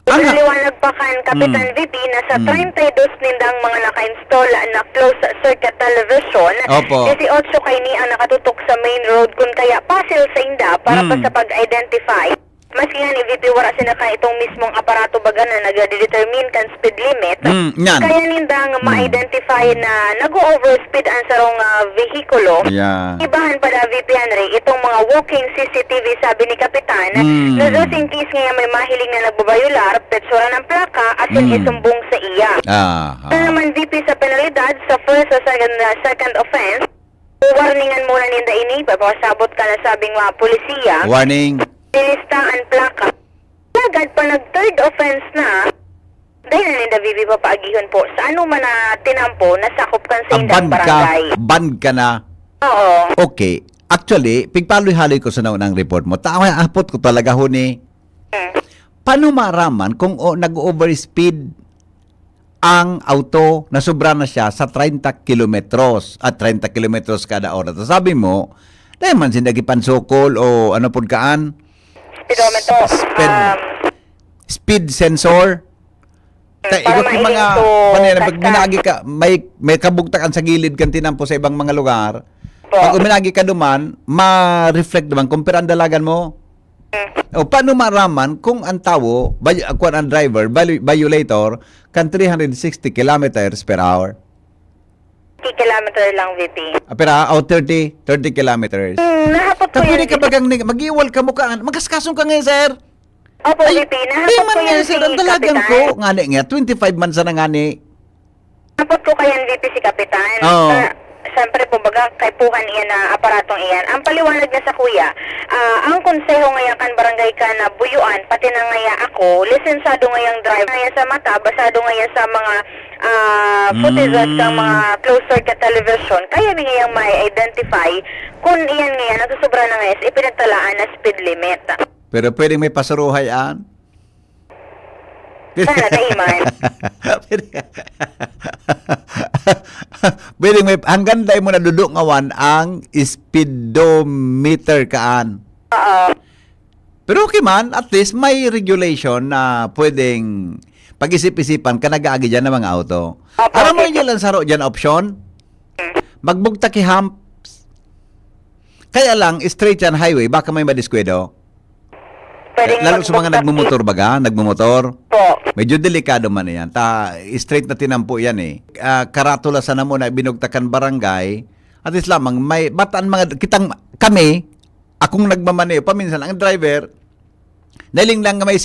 Liwanag pa kan Kapitan VP na sa 32 nindang mga naka-install na closed circuit television, Opo. 18 kay ni ang nakatutok sa main road kung kaya pasil sa inda para pa sa pag-identify. Maski nga ni VP wala sinaka itong mismong aparato baga na nag-determine kan speed limit, yan. kaya nindang ma-identify na nag-overspeed ang sarong vehikulo. Yeah. Ibahan pa na VP Henry, itong mga walking CCTV sabi ni Kapitan, na just in case nga may mahiling na nagbabayular, petsura ng plaka at isumbong sa iya. Kaya naman VP sa penalidad sa first o second offense, warningan muna ninda ini, papasabot ka na sabing mga polisiya. Warning. Dilista ang plaka. Agad pa nag-third offense na, dahil na ninda VP papaagihon po, sa ano man na tinampo, nasakop kan sa indang barangay. Ban ka na. Oo. Okay. Actually, pigpaloy-haloy ko sa naunang report mo. Tama, apot ko talaga huni. Paano maraman kung nag-overspeed ang auto na sobra na siya sa 30 kilometros at 30 kilometros kada oras? Sabi mo, dahil man sindagi pansokol o ano po kaan? Speedometer. Speed sensor. Ikot yung mga, pag minagi ka, may kabugtakan sa gilid kan tinampo sa ibang mga lugar. Pag uminagi ka duman, ma-reflect naman kung pirandalagan mo. O paano maraman kung ang tao, kung ang driver, violator, kan 360 kilometers per hour? 30 kilometer lang, VP. Pero 30 kilometers. Nahapot ko Pwede yan. ka bagang mag-iwal ka mukhaan. Magkaskasong ka ngayon, sir. Opo, VP. Nahapot ko yan si sir, ang dalagan Kapitan. ko. Ngani nga, 25 man sa nangani. Nahapot ko kayan, VP, si Kapitan. Oo. Siyempre po, baga, kay puhan iyan na aparatong iyan. Ang paliwanag niya sa kuya, ang konseho ngaya kan barangay ka na Buyuan, pati na ngaya ako, lisensado ngayang driver ngaya sa mata, basado ngaya sa mga footage sa mga closed circuit television, kaya mi ngayang ma-identify kung iyan ngaya, nagsusubra na ngayas, ipinagtalaan na speed limit. Pero pwedeng may pasuruhay an. Sana daiman. Pwede may hanggang dahil mo nadudok ngawan ang speedometer kaan. Oo. Pero okay man, at least may regulation na pwedeng pag-isip-isipan ka nag-aagi dyan ng mga auto. Alam mo yun lang saro dyan option? Magbugta ki humps. Kaya lang, straight yan highway, baka may madiskwedo. Pwedeng Lalo sa mga nagmumotor baga, nagmumotor. po. Medyo delikado man yan. Straight na tinampo yan eh. Karatula sana mo na binugtakan barangay. At least lamang, may bataan mga, kami, akong nagmamaneo, paminsan ang driver, nailing lang nga may,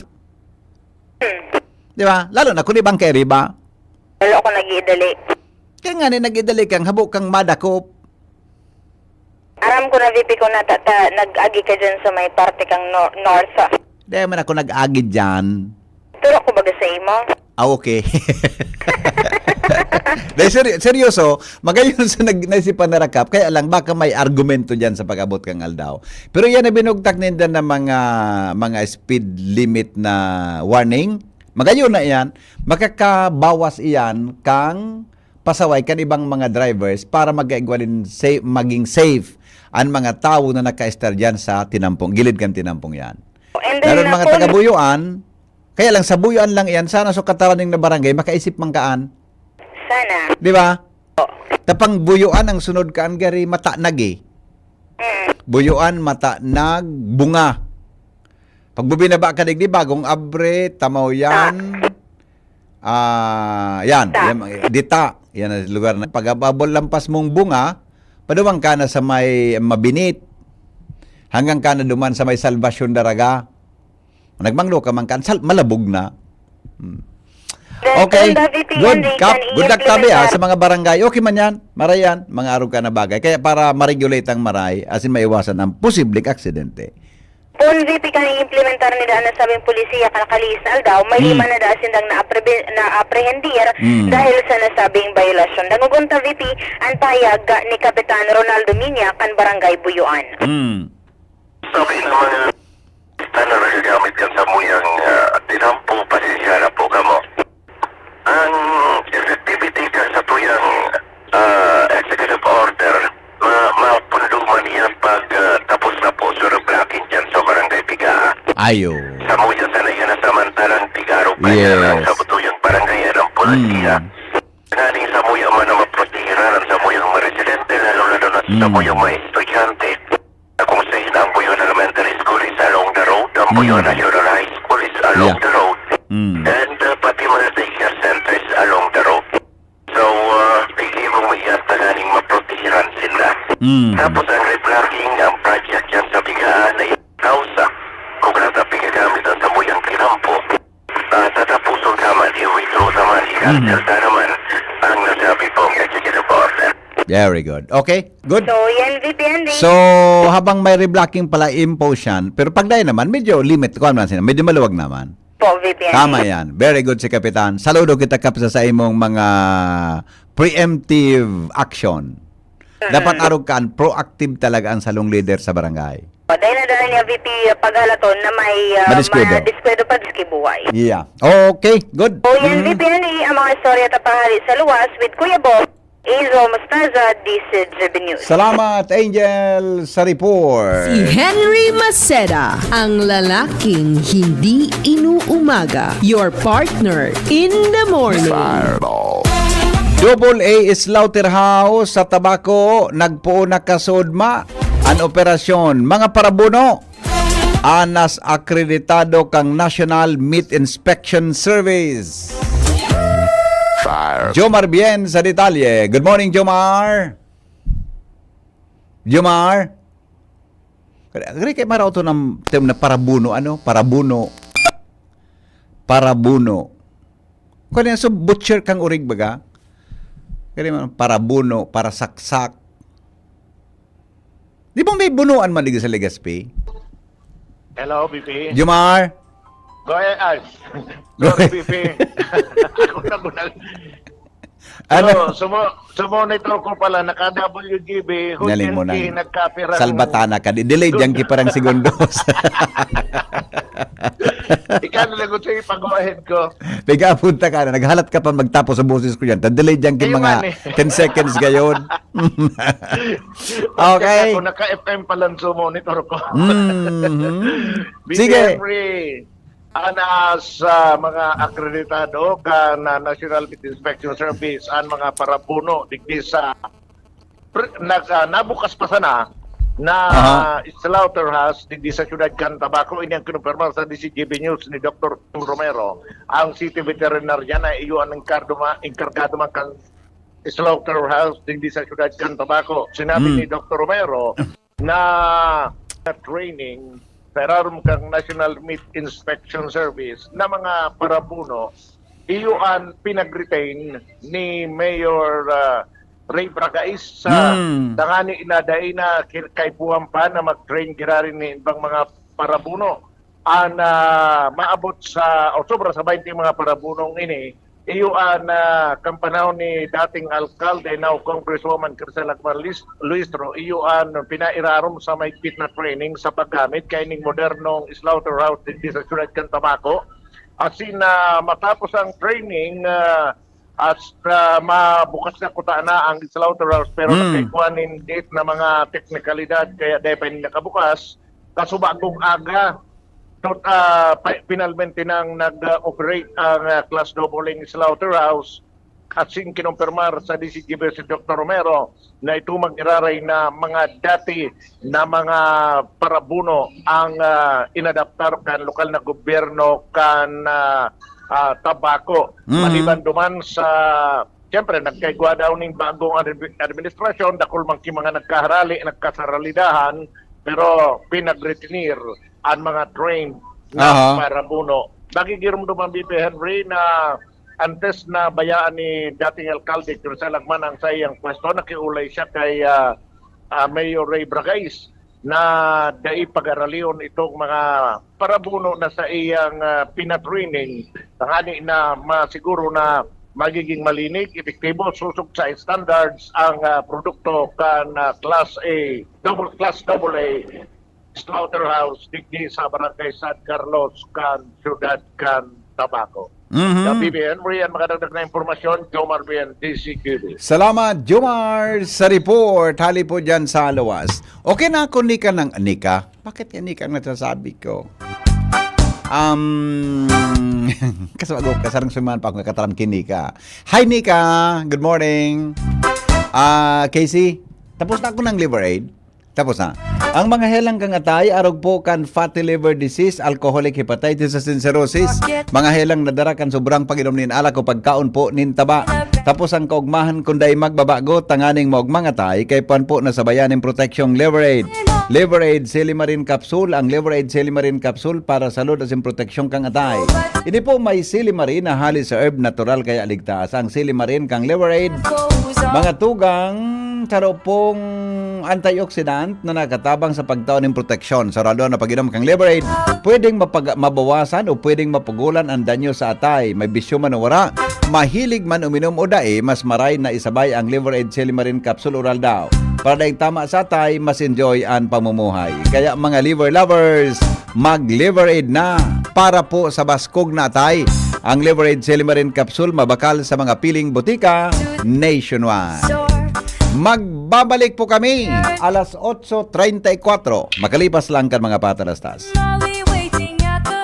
di ba? Lalo na kung ibang carry ba? Wala ako nag-iidali. Kaya nga nag-idali kang habok kang madakop. Aram ko na VP ko nag-agi ka dyan sa may parte kang north. Dahil man ako nag-agid dyan. Turo ko baga sa imo. Okay. Dahil seryoso, magayon sa naisipan na rakap, kaya lang baka may argumento dyan sa pag-abot kang aldaw. Pero yan na binugtak ninda ng mga speed limit na warning. Magayon na yan, makakabawas iyan kang pasaway kan ibang mga drivers para maging safe ang mga tao na naka-star dyan sa tinampong, gilid kan tinampong yan. And then, Lalo mga taga-buyuan, kaya lang sa buyuan lang yan, sana so katawan ng barangay, makaisip mangkaan. Sana. Di ba? Tapang buyuan ang sunod kaan gari mata nag Buyuan mata nag bunga. Pag bubinaba ka digdi bagong abre, tamaw yan. Yan, dita. Yan ang lugar na pag-ababol lampas mong bunga, paduwang ka na sa may mabinit. Hanggang ka na duman sa may salvasyon daraga. Nagmanglo ka man kan malabog na. Okay. Good kap. Good luck tabi sa mga barangay. Okay man yan. Marayan. Mga araw ka na bagay. Kaya para ma-regulate ang maray, asin maiwasan ang posibleng aksidente. Kung VP ka implementar ni daan na sabing polisiya kalakalis na aldaw, may lima na daan sindang na-aprehendir dahil sa nasabing violasyon. Dagugunta VP, ang payag ni Kapitan Ronaldo Minya kan Barangay Buyuan. Sabi naman, na nagagamit ka sa muyang tinampong pasisya na po ka mo. Ang effectivity ka sa tuyang executive order, mapunduman yan pag tapos na po sa blocking dyan sa Barangay Piga. Ayo. Sa muya sana yan na samantalang Pigaro pa yan sa butuyang barangay yan ang polisiya. Nani sa muya man na maprotihiran sa muyang mga residente, lalo na sa muyang mga estudyante. Kung sa ang Buyon Elementary School is along the road, ang Buyon National High School is along the road, and pati mga daycare centers along the road. So, pili mo yan taganing maprotihiran sila. Tapos ang reblocking, ang project yan sa bigaan ay kausa. Kung natapi gagamit ang samuyang kinampo, tatapuson naman, i-withdraw naman, i-cancel naman ang nasabi pong executive order. Very good. Okay, good. So, yan VP Andy. So, habang may reblocking pala impose yan, pero pagdayo naman, medyo limit ko naman sila, medyo maluwag naman. Po, VP Andy. Tama yan. Very good si Kapitan. Saludo kita kapsa sa imong mga preemptive action. Dapat arugan, proactive talaga ang salong leader sa barangay. Dahil na dahil niya VP paghalaton na may madiskwedo pa diskibuhay. Yeah. Okay, good. So, yan VP Andy, ang mga istorya tapahali sa luwas with Kuya Bob, Azo Mostaza, DCGB News. Salamat, Angel, sa report. Si Henry Maceda, ang lalaking hindi inuumaga. Your partner in the morning. Double A Slaughterhouse sa Tabaco, nagpuo na kasudma ang operasyon. Mga parabuno, anas akreditado kang National Meat Inspection Service. Jomar Bien sa detalye. Good morning, Jomar. Jomar. Kaya kay maraw to ng term na parabuno. Ano? Parabuno. Parabuno. Kaya so butcher kang urig baga? Kaya man parabuno, para saksak. Di ba may bunuan man sa Legazpi? Hello, BP. Jomar. Go ahead, Sorry, BP. Ako na. Ano? Sumonitor ko pala, naka-WGB, Naling mo na. nagkapira. Salbatana ka. Delayed yan ki parang segundos. Ikaw na lang ko sa'yo, pag-go ahead ko. Pigapunta ka na, naghalat ka pa magtapos sa boses ko yan. Tadelay dyan kin mga 10 seconds gayon. Okay. Ako naka-FM pa lang sa monitor ko. Sige. Henry, ana sa mga akreditado ka na National Meat Inspection Service ang mga parabuno digdi sa nabukas pa sana na slaughterhouse digdi sa siyudad Cantabaco. Ini ang kinumpirma sa DCGB News ni Dr. Romero, ang city veterinarian na iyo ang inkargado man kan slaughterhouse digdi sa siyudad Cantabaco. Sinabi ni Dr. Romero na training perarum kang National Meat Inspection Service na mga parabuno iyo ang pinag-retain ni Mayor Ray Bragais sa tangani inaday na kay Puampa na mag-train girari ni ibang mga parabuno ang maabot sa sobra sa 20 mga parabunong ini iyo ang kampanahon ni dating alkalde now Congresswoman Crisel Akbar Luistro iyo ang pinairarom sa mahigpit na training sa paggamit kay ning modernong slaughterhouse di sa Siyudad Cantabaco. Asin matapos ang training at mabukas na kuta na ang slaughterhouse pero nakaikuanin date na mga teknikalidad kaya dahil pa nakabukas kasubagong aga finalmente nang nag-operate ang Class AA slaughterhouse at sin kinumpirmar sa DCGB si Dr. Romero na ito mag-iraray na mga dati na mga parabuno ang inadaptar kan lokal na gobyerno kan tabako. Maliban duman sa siyempre nagkaigwa daw ng bagong administrasyon dakol man mga nagkasaralidahan pero pinag-retinir ang mga trained na parabuno. Nagigirom duman BP Henry na antes na bayaan ni dating alkalde Crisel Akman ang sayang pwesto, nakiulay siya kay Mayor Ray Bragais na dai pag-aralion itong mga parabuno na sa iyang pinatraining tangani na masiguro na magiging malinig, epektibo, susok sa standards ang produkto kan Class A, Class AA slaughterhouse digdi sa Barangay San Carlos kan Siyudad Cantabaco. BBN, Marian, makadagdag na informasyon, Jomar BN, DCQD. Salamat, Jomar, sa report. Hali po dyan sa lawas. Okay na ako, Nika ng Nika. Bakit ka Nika ang nasasabi ko? Kasarang sumahan pa akong kataram kinika. Hi, Nika. Good morning. Casey, tapos na ako ng liver aid. Tapos na. Ang mga helang kang atay, arog po kan fatty liver disease, alcoholic hepatitis and cirrhosis. Mga helang nadara kan sobrang pag-inom nin alak o pagkaon po nin taba. Tapos ang kaugmahan kunday magbabago, tanganing maugmang atay, kay pan po nasabayan ng proteksyong liver aid. Liver aid Silimarin Capsule, ang Liver aid Silimarin Capsule para salud as in proteksyon kang atay. Ini po may Silimarin na hali sa herb natural kaya ligtas. Ang Silimarin kang Liver aid, mga tugang taro pong antioxidant na nakatabang sa pagtaon ng proteksyon. Sa rado na pag-inom kang Liver aid, pwedeng mabawasan o pwedeng mapugulan ang danyo sa atay. May bisyo man o wala. Mahilig man uminom o dae, mas maray na isabay ang Liver aid Silimarin Capsule oral daw. Para dahil tama sa atay, mas enjoy ang pamumuhay. Kaya mga liver lovers, mag-Liver aid na para po sa baskog na atay. Ang Liver aid Silimarin Capsule mabakal sa mga piling butika nationwide. Magbabalik po kami alas 8:34. Makalipas lang kan mga patalastas.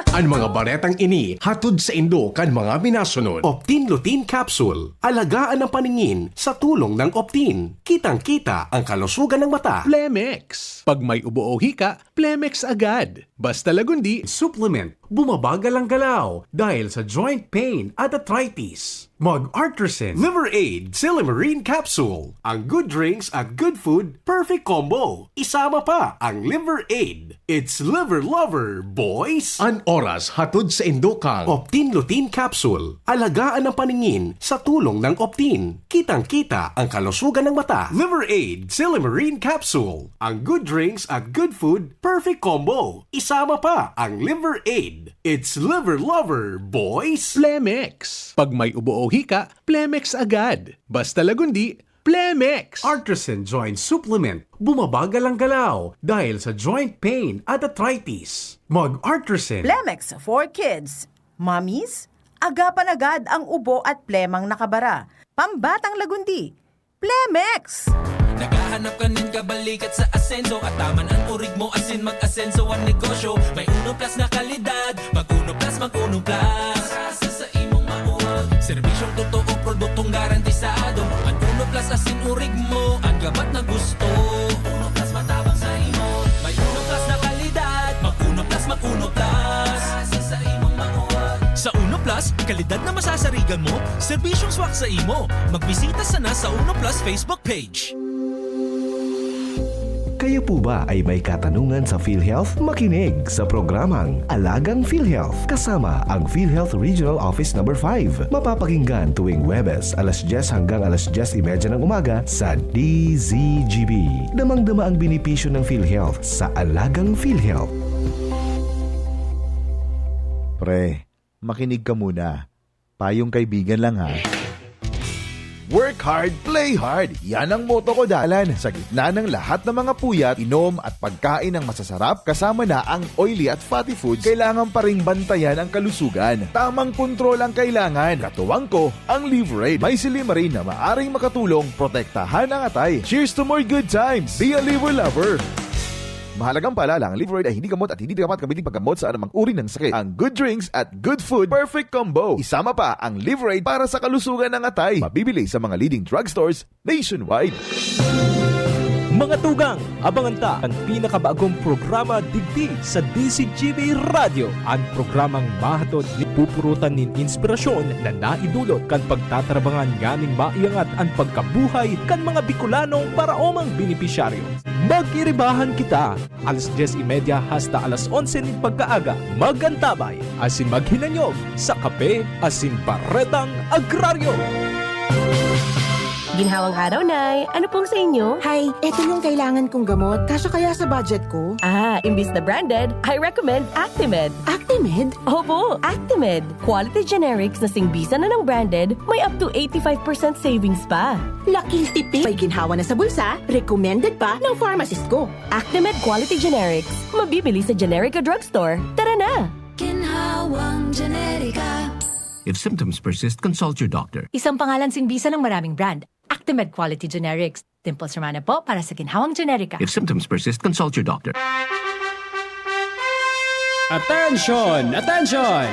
Ang mga baretang ini hatod sa Indo kan mga minasunod. Optin Lutein Capsule. Alagaan ang paningin sa tulong ng Optin. Kitang-kita ang kalusugan ng mata. Plemex. Pag may ubo o hika, Plemex agad. Basta lagundi. Supplement. Bumabagal ang galaw dahil sa joint pain at arthritis. Mag-Artresin Liver Aid Silimarin Capsule. Ang good drinks at good food, perfect combo. Isama pa ang Liver Aid. It's liver lover, boys! An oras hatod sa Indokang. Optin Lutein Capsule. Alagaan ang paningin sa tulong ng Optin. Kitang-kita ang kalusugan ng mata. Liver Aid Silimarin Capsule. Ang good drinks at good food, perfect combo. Isama pa ang Liver Aid. It's liver lover, boys! Plemex. Pag may ubo o hika, Plemex agad. Basta lagundi, Plemex! Artisan Joint Supplement. Bumabagal ang galaw dahil sa joint pain at arthritis. Mag-Artisan. Plemex for kids. Mommies, agapan agad ang ubo at plemang nakabara. Pambatang lagundi. Plemex! Naghahanap ka ng kabalikat sa asenso at taman ang urig mo asin mag-asenso ang negosyo. May Uno Plus na kalidad, mag-Uno Plus, mag-Uno Plus. Para sa imong mauwag, serbisyong totoo, produktong garantisado. Ang Uno Plus asin urig mo, ang gabat na gusto. Uno Plus matabang sa imo. May Uno Plus na kalidad, mag-Uno Plus, mag-Uno Plus. Para sa imong mauwag. Sa Uno Plus, kalidad na masasarigan mo, serbisyong swak sa imo. Magbisita sana sa Uno Plus Facebook page. Kayo po ba ay may katanungan sa PhilHealth? Makinig sa programang Alagang PhilHealth kasama ang PhilHealth Regional Office No. 5. Mapapakinggan tuwing Huwebes alas 10 hanggang alas 10:30 ng umaga sa DZGB. Damang-dama ang benepisyo ng PhilHealth sa Alagang PhilHealth. Pre, makinig ka muna. Payong kaibigan lang ha. Work hard, play hard. Yan ang motto ko dalan. Sa gitna ng lahat ng mga puyat, inom at pagkain ng masasarap kasama na ang oily at fatty foods, kailangan pa ring bantayan ang kalusugan. Tamang kontrol ang kailangan. Katuwang ko, ang Liverade. May Silimarin na maaring makatulong protektahan ang atay. Cheers to more good times. Be a liver lover. Mahalagang paalala, ang Liverade ay hindi gamot at hindi dapat gamitin paggamot sa anumang uri ng sakit. Ang good drinks at good food, perfect combo. Isama pa ang Liverade para sa kalusugan ng atay. Mabibili sa mga leading drugstores nationwide. Mga tugang, abangan ta ang pinakabagong programa digdi sa DCGB Radio. Ang programang mahatod ni pupurutan nin inspirasyon na naidulot kan pagtatrabangan ganing maiangat ang pagkabuhay kan mga Bicolanong paraomang benepisyaryo. Magkiribahan kita alas 10:30 hasta alas 11 ng pagkaaga. Magantabay asin maghinanyog sa kape asin paretang agraryo. Ginhawang araw, Nay. Ano pong sa inyo? Hi, eto yung kailangan kong gamot. Kasya kaya sa budget ko? Imbis na branded, I recommend Actimed. Actimed? Opo, Actimed. Quality generics na singbisa na ng branded, may up to 85% savings pa. Laking tipid. May ginhawa na sa bulsa, recommended pa ng pharmacist ko. Actimed Quality Generics. Mabibili sa Generica Drugstore. Tara na! Ginhawang Generica. If symptoms persist, consult your doctor. Isang pangalan singbisa ng maraming brand. Actimed Quality Generics. Dimples Romana po para sa Ginhawang Generica. If symptoms persist, consult your doctor. Attention! Attention!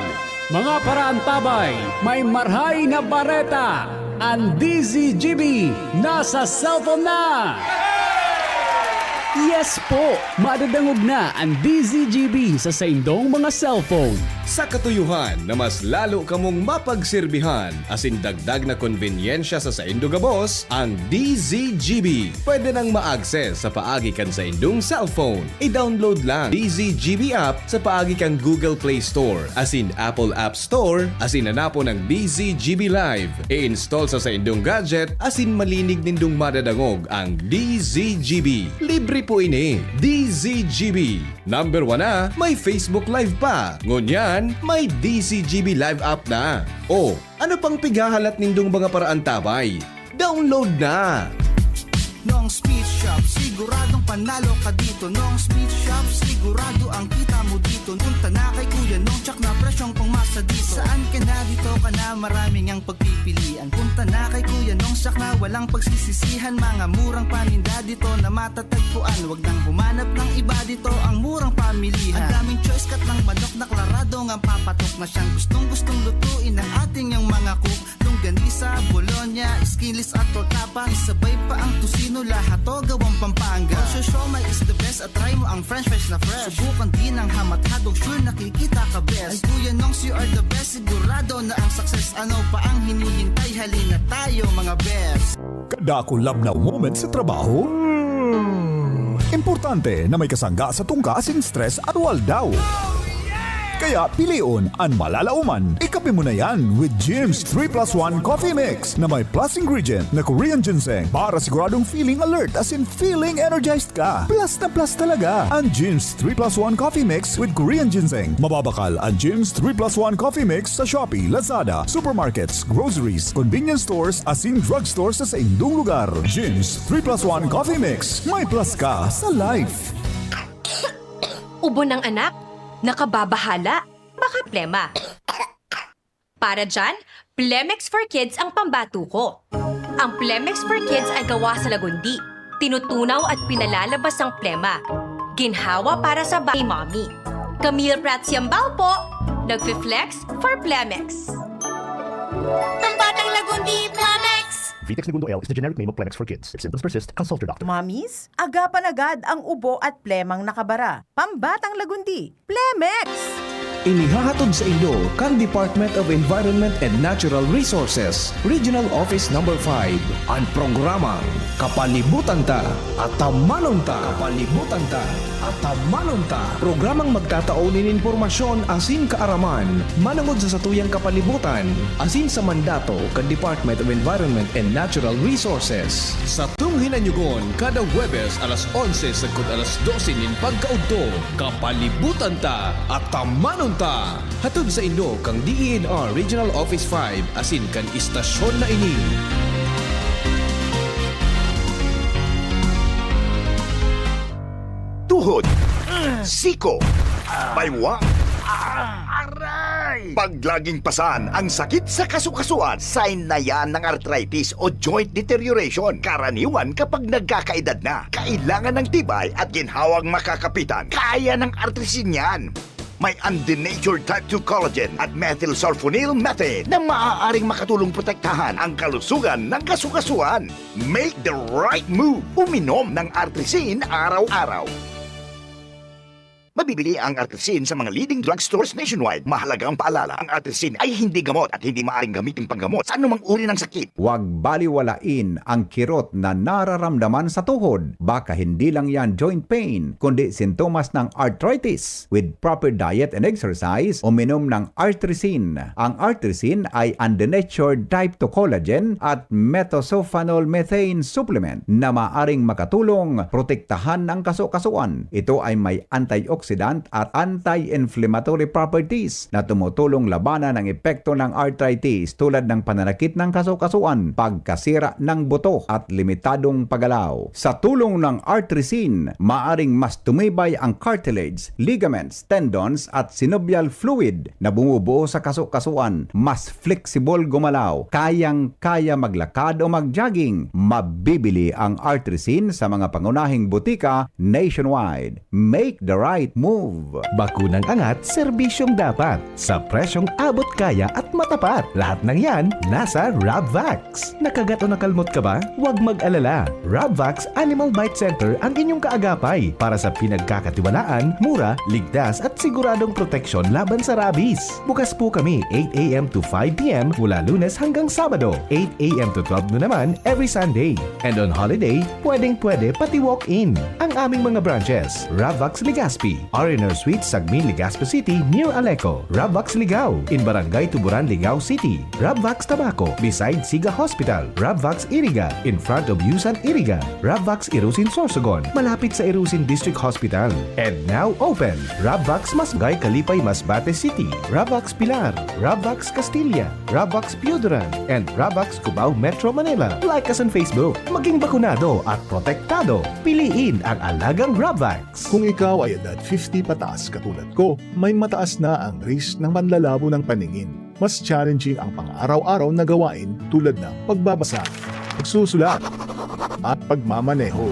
Mga parantabay, may marhay na bareta. Ang DZGB nasa cellphone na! Yes po! Madadangog na ang DZGB sa saindong mga cellphone. Sa katuyuhan na mas lalo kamong mapagsilbihan asin dagdag na konvenyensya sa saindo gabos, ang DZGB. Pwede nang ma-access sa paagi kan sa indong cellphone. I-download lang DZGB app sa paagi kan Google Play Store asin Apple App Store asin hanapo ng DZGB Live. I-install sa indong gadget asin malinig nindong madadangog ang DZGB. Libre po ini, DZGB. Number 1 na, may Facebook Live pa. Ngunyan, may DZGB Live app na. O, ano pang pigahalat nindong mga paraan tabay? Download na! Nong Speed Shop, siguradong panalo ka dito. Nong Speed Shop, sigurado ang kita mo dito. Punta na kay Kuya Nong, tsak na presyong pumasa dito. Saan ka na dito ka na, maraming ang pagpipilian. Punta na kay Kuya Nong, tsak na walang pagsisisihan. Mga murang paninda dito na matatagpuan. Huwag nang humanap ng iba dito, ang murang pamilihan. Ang daming choice kat ng manok na klarado ang papatok na siyang gustong lutuin ng ating yung mga cook. Longganisa, Bologna, skinless at tortapa. Isabay pa ang tusino, lahat to gawang Pampanga. Siomai is the best at try mo ang french fries na fresh. Subukan din ang hamat-hadog, sure nakikita ka best. Ay Kuya Nongs, you are the best, sigurado na ang success. Ano pa ang hinihintay, halina tayo mga best. Kadako labnaw moment sa trabaho? Importante na may kasangga sa tungka asing stress at waldaw. Kaya piliun ang malalauman. Ikape mo na yan with Jim's 3+1 Coffee Mix na may plus ingredient na Korean ginseng para siguradong feeling alert as in feeling energized ka. Plus na plus talaga ang Jim's 3+1 Coffee Mix with Korean ginseng. Mababakal ang Jim's 3+1 Coffee Mix sa Shopee, Lazada, supermarkets, groceries, convenience stores as in drugstores sa indung lugar. Jim's 3+1 Coffee Mix. May plus ka sa life. Ubo ng anak, nakababahala, baka plema. Para dyan, Plemex for Kids ang pambato ko. Ang Plemex for Kids ay gawa sa lagundi. Tinutunaw at pinalalabas ang plema. Ginhawa para sa baby mommy. Camille Prats Yambao po, nagfi-flex for Plemex. Pambatang lagundi, Plemex! Vitex Segundo L is the generic name of Plemex for kids. If symptoms persist, consult your doctor. Mommies, agapan agad ang ubo at plemang nakabara. Pambatang lagundi, Plemex! Inihahatod sa inyo kang Department of Environment and Natural Resources, Regional Office No. 5, ang programang Kapalibutan Ta at Tamanon Ta. Kapalibutan Ta at Tamanon Ta. Programang magtataunin informasyon asin kaaraman, manungod sa satuyang kapalibutan, asin sa mandato kang Department of Environment and Natural Resources. Sa tunghinanyugon, kada Huwebes alas 11 sagkod alas 12 nin pagkaudto, Kapalibutan Ta at Tamanon Ta. Hatod sa inyo kang DENR Regional Office 5 asin kan istasyon na ini. Tuhod, siko, baywa, paglaging pasan ang sakit sa kasukasuan, sign na yan ng arthritis o joint deterioration. Karaniwan kapag nagkakaedad na, kailangan ng tibay at ginhawang makakapitan. Kaya ng artrisin yan. May undenatured type 2 collagen at methylsulfonyl methane na maaaring makatulong protektahan ang kalusugan ng kasukasuan. Make the right move. Uminom ng artrisin araw-araw. Mabibili ang artrisin sa mga leading drugstores nationwide. Mahalagang paalala, ang artrisin ay hindi gamot at hindi maaaring gamitin panggamot sa anumang uri ng sakit. Huwag baliwalain ang kirot na nararamdaman sa tuhod. Baka hindi lang yan joint pain, kundi sintomas ng arthritis. With proper diet and exercise, uminom ng artrisin. Ang artrisin ay undenatured type 2 collagen at methylsulfonyl methane supplement na maaring makatulong protektahan ang kasukasuan. Ito ay may antioxidant at anti-inflammatory properties na tumutulong labanan ang epekto ng arthritis tulad ng pananakit ng kasukasuan, pagkasira ng buto at limitadong paggalaw. Sa tulong ng artrisin, maaring mas tumibay ang cartilage, ligaments, tendons at synovial fluid na bumubuo sa kasukasuan, mas flexible gumalaw, kayang-kaya maglakad o mag-jogging. Mabibili ang artrisin sa mga pangunahing butika nationwide. Make the right move. Bakunang angat, serbisyong dapat. Sa presyong abot kaya at matapat. Lahat ng yan, nasa Rabvax. Nakagat o nakalmot ka ba? Huwag mag-alala. Rabvax Animal Bite Center ang inyong kaagapay para sa pinagkakatiwalaan, mura, ligtas at siguradong proteksyon laban sa rabies. Bukas po kami 8 a.m. to 5 p.m. mula Lunes hanggang Sabado. 8 a.m. to 12 noon naman every Sunday. And on holiday, pwedeng-pwede pati walk-in. Ang aming mga branches, Rabvax Legazpi, R&R Suite, Sagmin, Legazpi City, near Aleco. Rabvax Ligao, in Barangay Tuburan, Ligao City. Rabvax Tabaco, beside Siga Hospital. Rabvax Iriga, in front of Yusan Iriga. Rabvax Irusin Sorsogon, malapit sa Irusin District Hospital. And now open, Rabvax Masgay, Kalipay, Masbate City. Rabvax Pilar, Rabvax Castilla, Rabvax Piuduran, and Rabvax Cubao, Metro Manila. Like us on Facebook. Maging bakunado at protektado. Piliin ang alagang Rabvax. Kung ikaw ay edad 50 pataas katulad ko, may mataas na ang risk ng panlalabo ng paningin. Mas challenging ang pang-araw-araw na gawain tulad ng pagbabasa, pagsusulat, at pagmamaneho.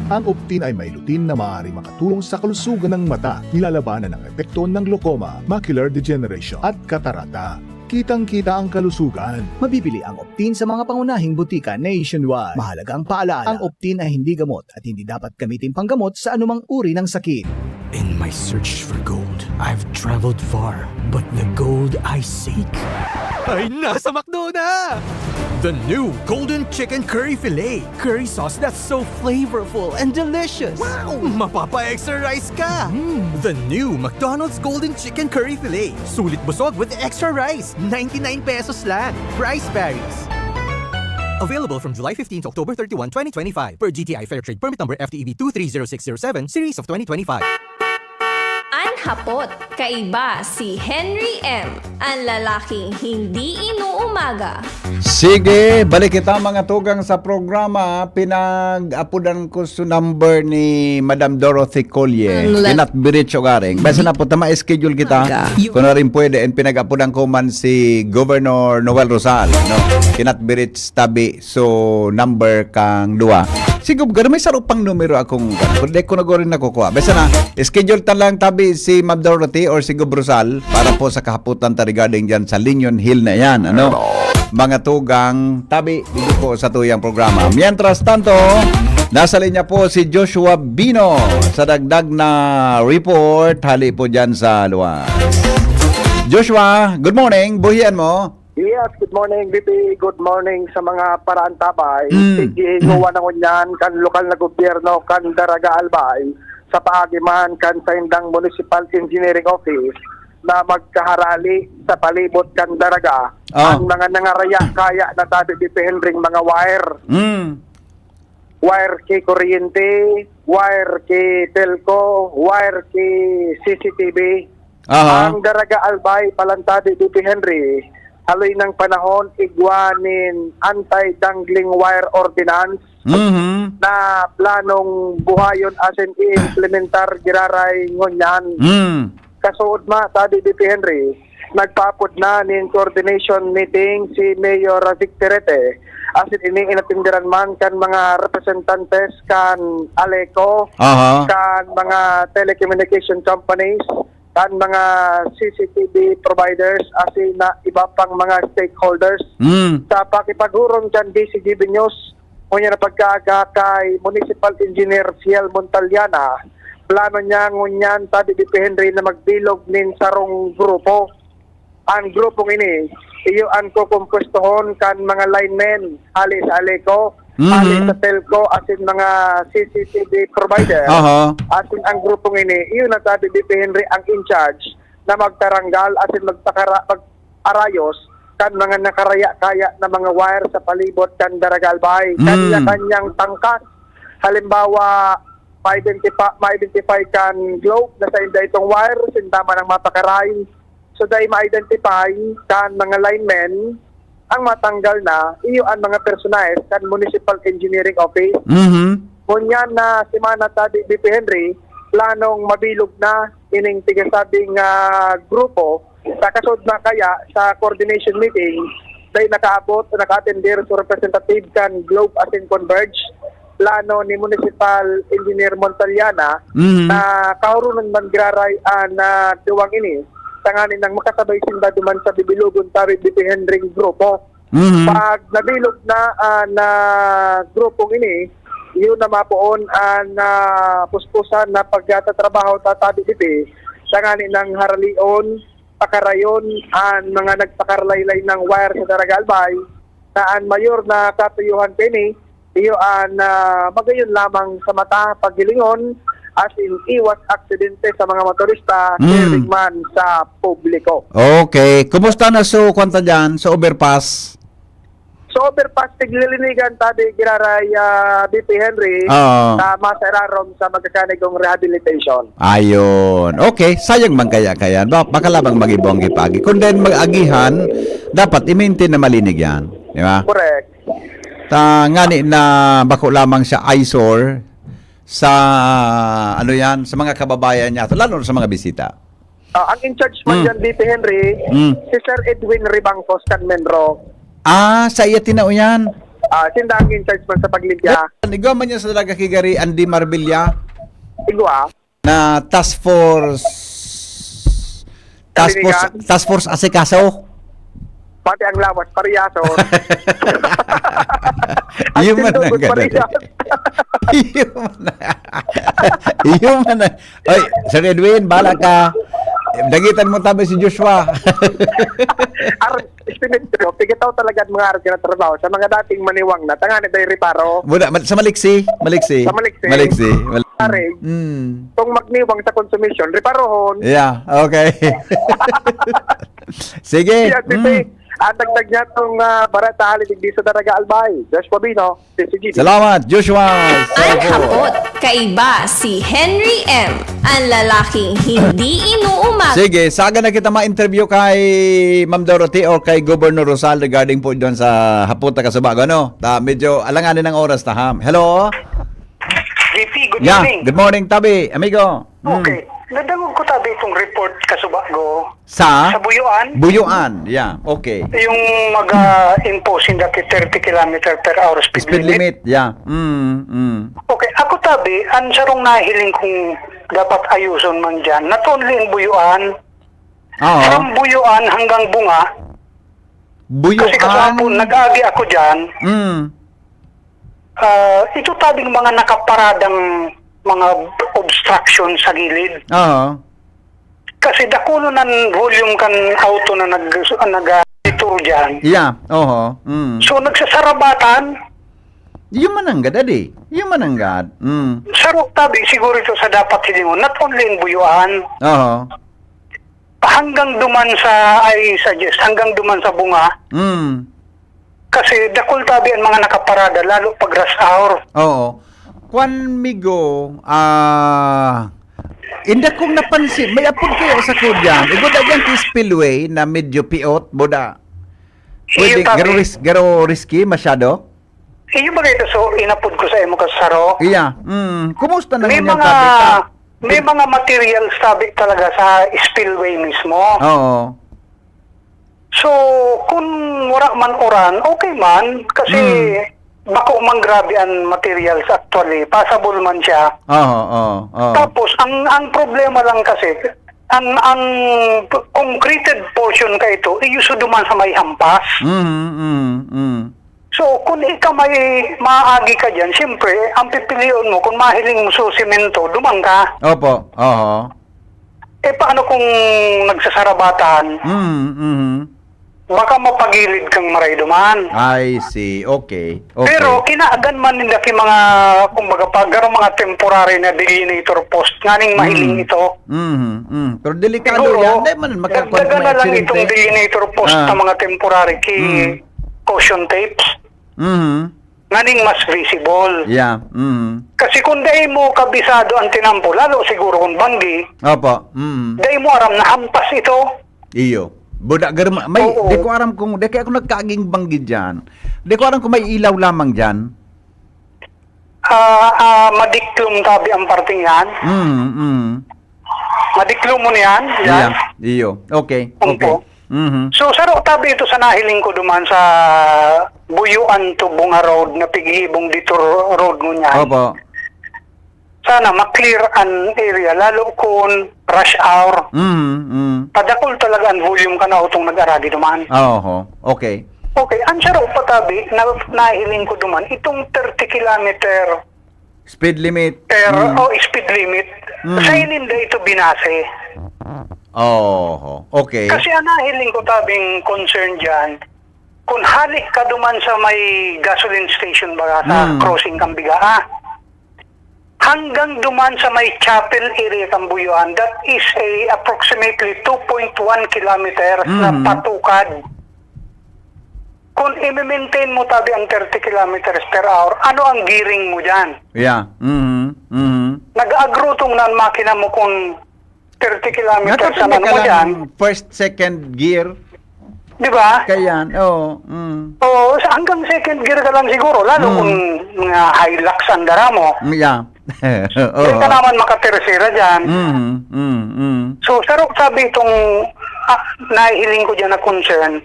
Ang Optin ay may lutin na maaari makatulong sa kalusugan ng mata, nilalabanan ang epekto ng glaucoma, macular degeneration at katarata. Kitang-kita ang kalusugan. Mabibili ang Optin sa mga pangunahing butika nationwide. Mahalagang paalala, ang Optin ay hindi gamot at hindi dapat gamitin panggamot sa anumang uri ng sakit. In my search for gold, I've traveled far, but the gold I seek ay nasa McDo na! The new Golden Chicken Curry Filet. Curry sauce that's so flavorful and delicious. Wow! Mapapa-extra rice ka! The new McDonald's Golden Chicken Curry Filet. Sulit busog with extra rice. 99 pesos lang. Price varies. Available from July 15 to October 31, 2025 per GTI Fair Trade Permit Number FTEB 230607 Series of 2025. Anhapot, kaiba si Henry M. Ang lalaking hindi inuumaga. Sige, balik kita mga tugang sa programa. Pinag-apudan ko sa number ni Madam Dorothy Collier. Kinatbirich o garing. Basta na po, ma-schedule kita. Kung na rin pwede, and pinag-apudan ko man si Governor Noel Rosal. No? Kinatbirich tabi. So, number kang 2. Siguro, may sarupang numero akong hindi ko na rin nakukuha. Basta na, schedule ta lang tabi si Ma'am Dorothy or si Gob Rosal para po sa kahaputan ta regarding dyan sa Linyon Hill na yan. Ano? Mga tugang tabi dito po sa tuyang programa. Mientras tanto, nasa linya po si Joshua Bino sa dagdag na report. Hali po dyan sa luwas. Joshua, good morning. Buhian mo. Yes, good morning, BP. Good morning sa mga paraan tabay. Tigihinguwa na kunyan kan lokal na gobyerno kan Daraga Albay sa paagiman kan sa Indang Municipal Engineering Office na magkaharali sa palibot kan Daraga ang mga nangaraya kaya na tabi dipendring mga wire. Wire kay kuryente, wire kay telco, wire kay CCTV. Ang Daraga Albay palantadi BP Henry haloy ng panahon igwanin anti-dangling wire ordinance na planong buhayon asin i-implementar giraray ngunyan. Kasuod ma, tadi BP Henry, nagpapod na nin coordination meeting si Mayor Victorete asin ini-inatindiran man kan mga representantes kan Aleco, kan mga telecommunication companies, kan mga CCTV providers asin na iba pang mga stakeholders sa pakipagurong dyan DCGB News kunya na pagkaaga kay Municipal Engineer Fiel Montaliana. Plano niya ngunyan tadi BP Henry na magbilog nin sarong grupo. Ang grupong ini iyo ang kukumpustohon kan mga linemen ali sa Aleco, ali sa telco asin mga CCTV provider. Asin ang grupong ini iyo na sabi BP Henry ang in charge na magtaranggal asin mag-arayos kan mga nakaraya kaya na mga wire sa palibot kan Daraga Albay. Kanya-kanyang tangkas. Halimbawa, ma-identify kan globe na sa inda itong wire sindama ng mapakaray. So dahil ma-identify kan mga linemen ang matanggal na iyo ang mga personaes kan Municipal Engineering Office. Kunyan na simana tadi BP Henry planong mabilog na ining tigasabing grupo sa kasod na kaya sa coordination meeting dahil nakaabot o naka-attender sa representative kan Globe asin Converge plano ni Municipal Engineer Montaliana na kahurunan man graray na duwang ini tanganin ng makasabay sinda duman sa bibilugon tabi BP Henry grupo. Pag nabilog na grupong ini, yun na mapoon na puspusan na pagtatrabaho tatabi BP tanganin ng haralion, pakarayon, mga nagpakaralaylay ng wire sa Daraga Albay na ang mayor na katuyuhan pini, iyo magayon lamang sa mata paghilingon as in iwas aksidente sa mga motorista sharing man sa publiko. Okay. Kumusta na so kwanta dyan sa overpass? So overpass tiglilinigan tabi giraray BP Henry na masararom sa magkakanigong rehabilitation. Ayun. Okay. Sayang man kaya. Baka labang mag-ibonggi pagi. Kung din mag-agihan, dapat i-maintain na malinig yan. Di ba? Correct. Ngani na bako lamang sa eyesore sa sa mga kababayan niya, lalo sa mga bisita. Ang in charge man dyan, BP Henry, si Sir Edwin Ribangcos Canmenro. Sa iya tinao yan. Sinda ang in charge man sa paglidya. Igwa man niya sa talaga kigari Andy Marbilla. Igwa. Na task force asikaso. Pati ang lawas, pariyaso. Iyo man na gano'n. Iyo man na. Oy, Sir Edwin, bala ka. Dagitan mo tabi si Joshua. Estimate ko, pigitaw talaga ang mga araw na trabaho sa mga dating maniwang na tangani day reparo. Sa Maliksi. Sa Maliksi. Pare, kung magniwang sa consumption, reparohon. Yeah, okay. Sige. Dagdag niya itong barata halidig di sa Daraga Albay. Joshua Bino, CCGB. Salamat, Joshua. Ang hapot, kaiba si Henry M. Ang lalaking hindi inuumaga. Sige, saga na kita ma-interview kay Ma'am Dorothy or kay Governor Rosal regarding po doon sa Haputa Kasubago, no? Medyo alanganin ng oras ta, ha? Hello? JP, good Yeah, morning. good morning, Tabi. Amigo. Okay. Nadangog ko tabi itong report Kasubago. Sa Buyuan. Buyuan, yeah, okay. Yung mag-impose dati 30 km per hour speed limit. Yeah. Okay, ako tabi, ang sarong nahiling kong dapat ayuson man dyan. Not only in Buyuan, from Buyuan hanggang Bunga. Buyuan? Kasi kasapon, nag-agi ako dyan. Ito tabing mga nakaparadang mga obstruction sa gilid. Kasi dakulo ng volume kan auto na nag-tour dyan. Yeah, So nagsasarabatan. Yung mananggad, adi. Yung mananggad. Sarok tabi siguro ito sa dapat hilingon. Not only in Buyuan. Hanggang duman hanggang duman sa Bunga. Kasi dakul tabi ang mga nakaparada, lalo pag rush hour. Kwan migo, hindi kong napansin, may apod kayo sa kudyan. Iboda dyan kay spillway na medyo piot, boda. Pwede, garo risky masyado? Iyo ba ito so inapod ko sa imo kasaro? Iya. Kumusta na may yung mga may mga materials tabi talaga sa spillway mismo. So kung wala man oran, okay man kasi bako man grabe ang materials actually, passable man siya. Tapos ang problema lang kasi ang concreted portion ka ito, iuso duman sa may hampas. So kung ikaw may maagi ka dyan, siyempre ang pipilion mo kung mahiling mo sa semento, duman ka. Paano kung nagsasarabatan? Baka mapagilid kang maray duman. I see. Okay. Pero kinaagan man nila ki mga kumbaga pagaro mga temporary na delineator post nganing mahiling ito. Pero delikado yan. Hindi man Dagdagan na lang itong delineator post na mga temporary ki caution tapes. Nganing mas visible. Yeah. Kasi kung dahil mo kabisado ang tinampo, lalo siguro kung banggi, dahil mo aram na hampas ito. Iyo. Budak garma, may di ko aram kung di kaya ako nagkaaging banggit diyan. Di ko aram kung may ilaw lamang diyan. Madiklum tabi ang parting yan. Madiklum mo niyan. Yeah. Iyo. Okay. So saro tabi ito sa nahiling ko duman sa Buyuan to Bunga Road na Pighibong dito road mo niyan. Sana ma-clear an area lalo kung rush hour. Padakol talaga ang volume ka na utong nag-aragi duman. Okay. Okay, ang saro patabi na nahiling ko duman itong 30 kilometer speed limit. Speed limit. Sa ininda ito binase. Okay. Kasi ang nahiling ko tabing concern dyan, kung halik ka duman sa may gasoline station baga sa crossing Kambigaa, hanggang duman sa may chapel area Kambuyuan, that is approximately 2.1 kilometers na patukad. Kung i-maintain mo tabi ang 30 kilometers per hour, ano ang gearing mo dyan? Yeah. Nag-agrutong na ang makina mo kung 30 kilometers na mo dyan. First, second gear. Di ba? Kaya, hanggang second gear ka lang siguro, lalo kung Hilux ang dara mo. Yeah. Hindi ka naman makatersera dyan. So, sarok sabi itong nahihiling ko dyan na concern,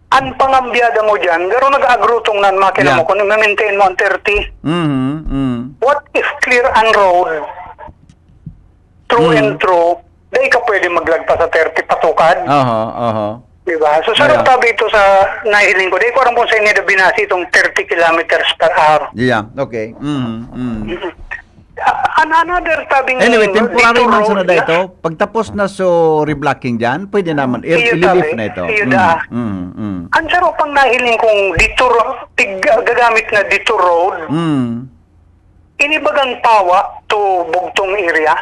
ang pangambiyada mo dyan, garo nag-agrutong na makina mo kung i-maintain mo ang 30. What if clear ang road, through and through, dahil ka pwede maglagpas sa 30 patukad? Diba? So, sarap tabi ito sa nahiling ko. Dahil ko aram kung sa inyo binasi itong 30 kilometers per hour. Yeah, okay. Another tabing Anyway, temporary dito man road sa na ito. Pagtapos na so reblocking dyan, pwede naman i-relief na ito. Ang saro pang nahiling kong dito gagamit na dito road. Inibagang tawa to Bugtong area.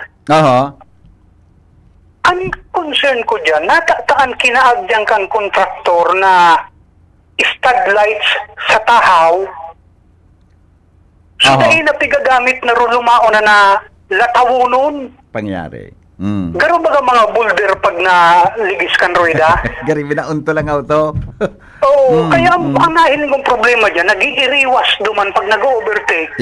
Ang concern ko dyan, natataan kinaagdyang kang kontraktor na stud lights sa tahaw. So dahil na pigagamit na ron lumao na latawunon. Pangyari. Garo ba mga boulder pag naligis kan roida? Gari, binaunto lang auto. Oo, kaya ang nahiling kong problema dyan, nag-iiriwas duman pag nag-overtake.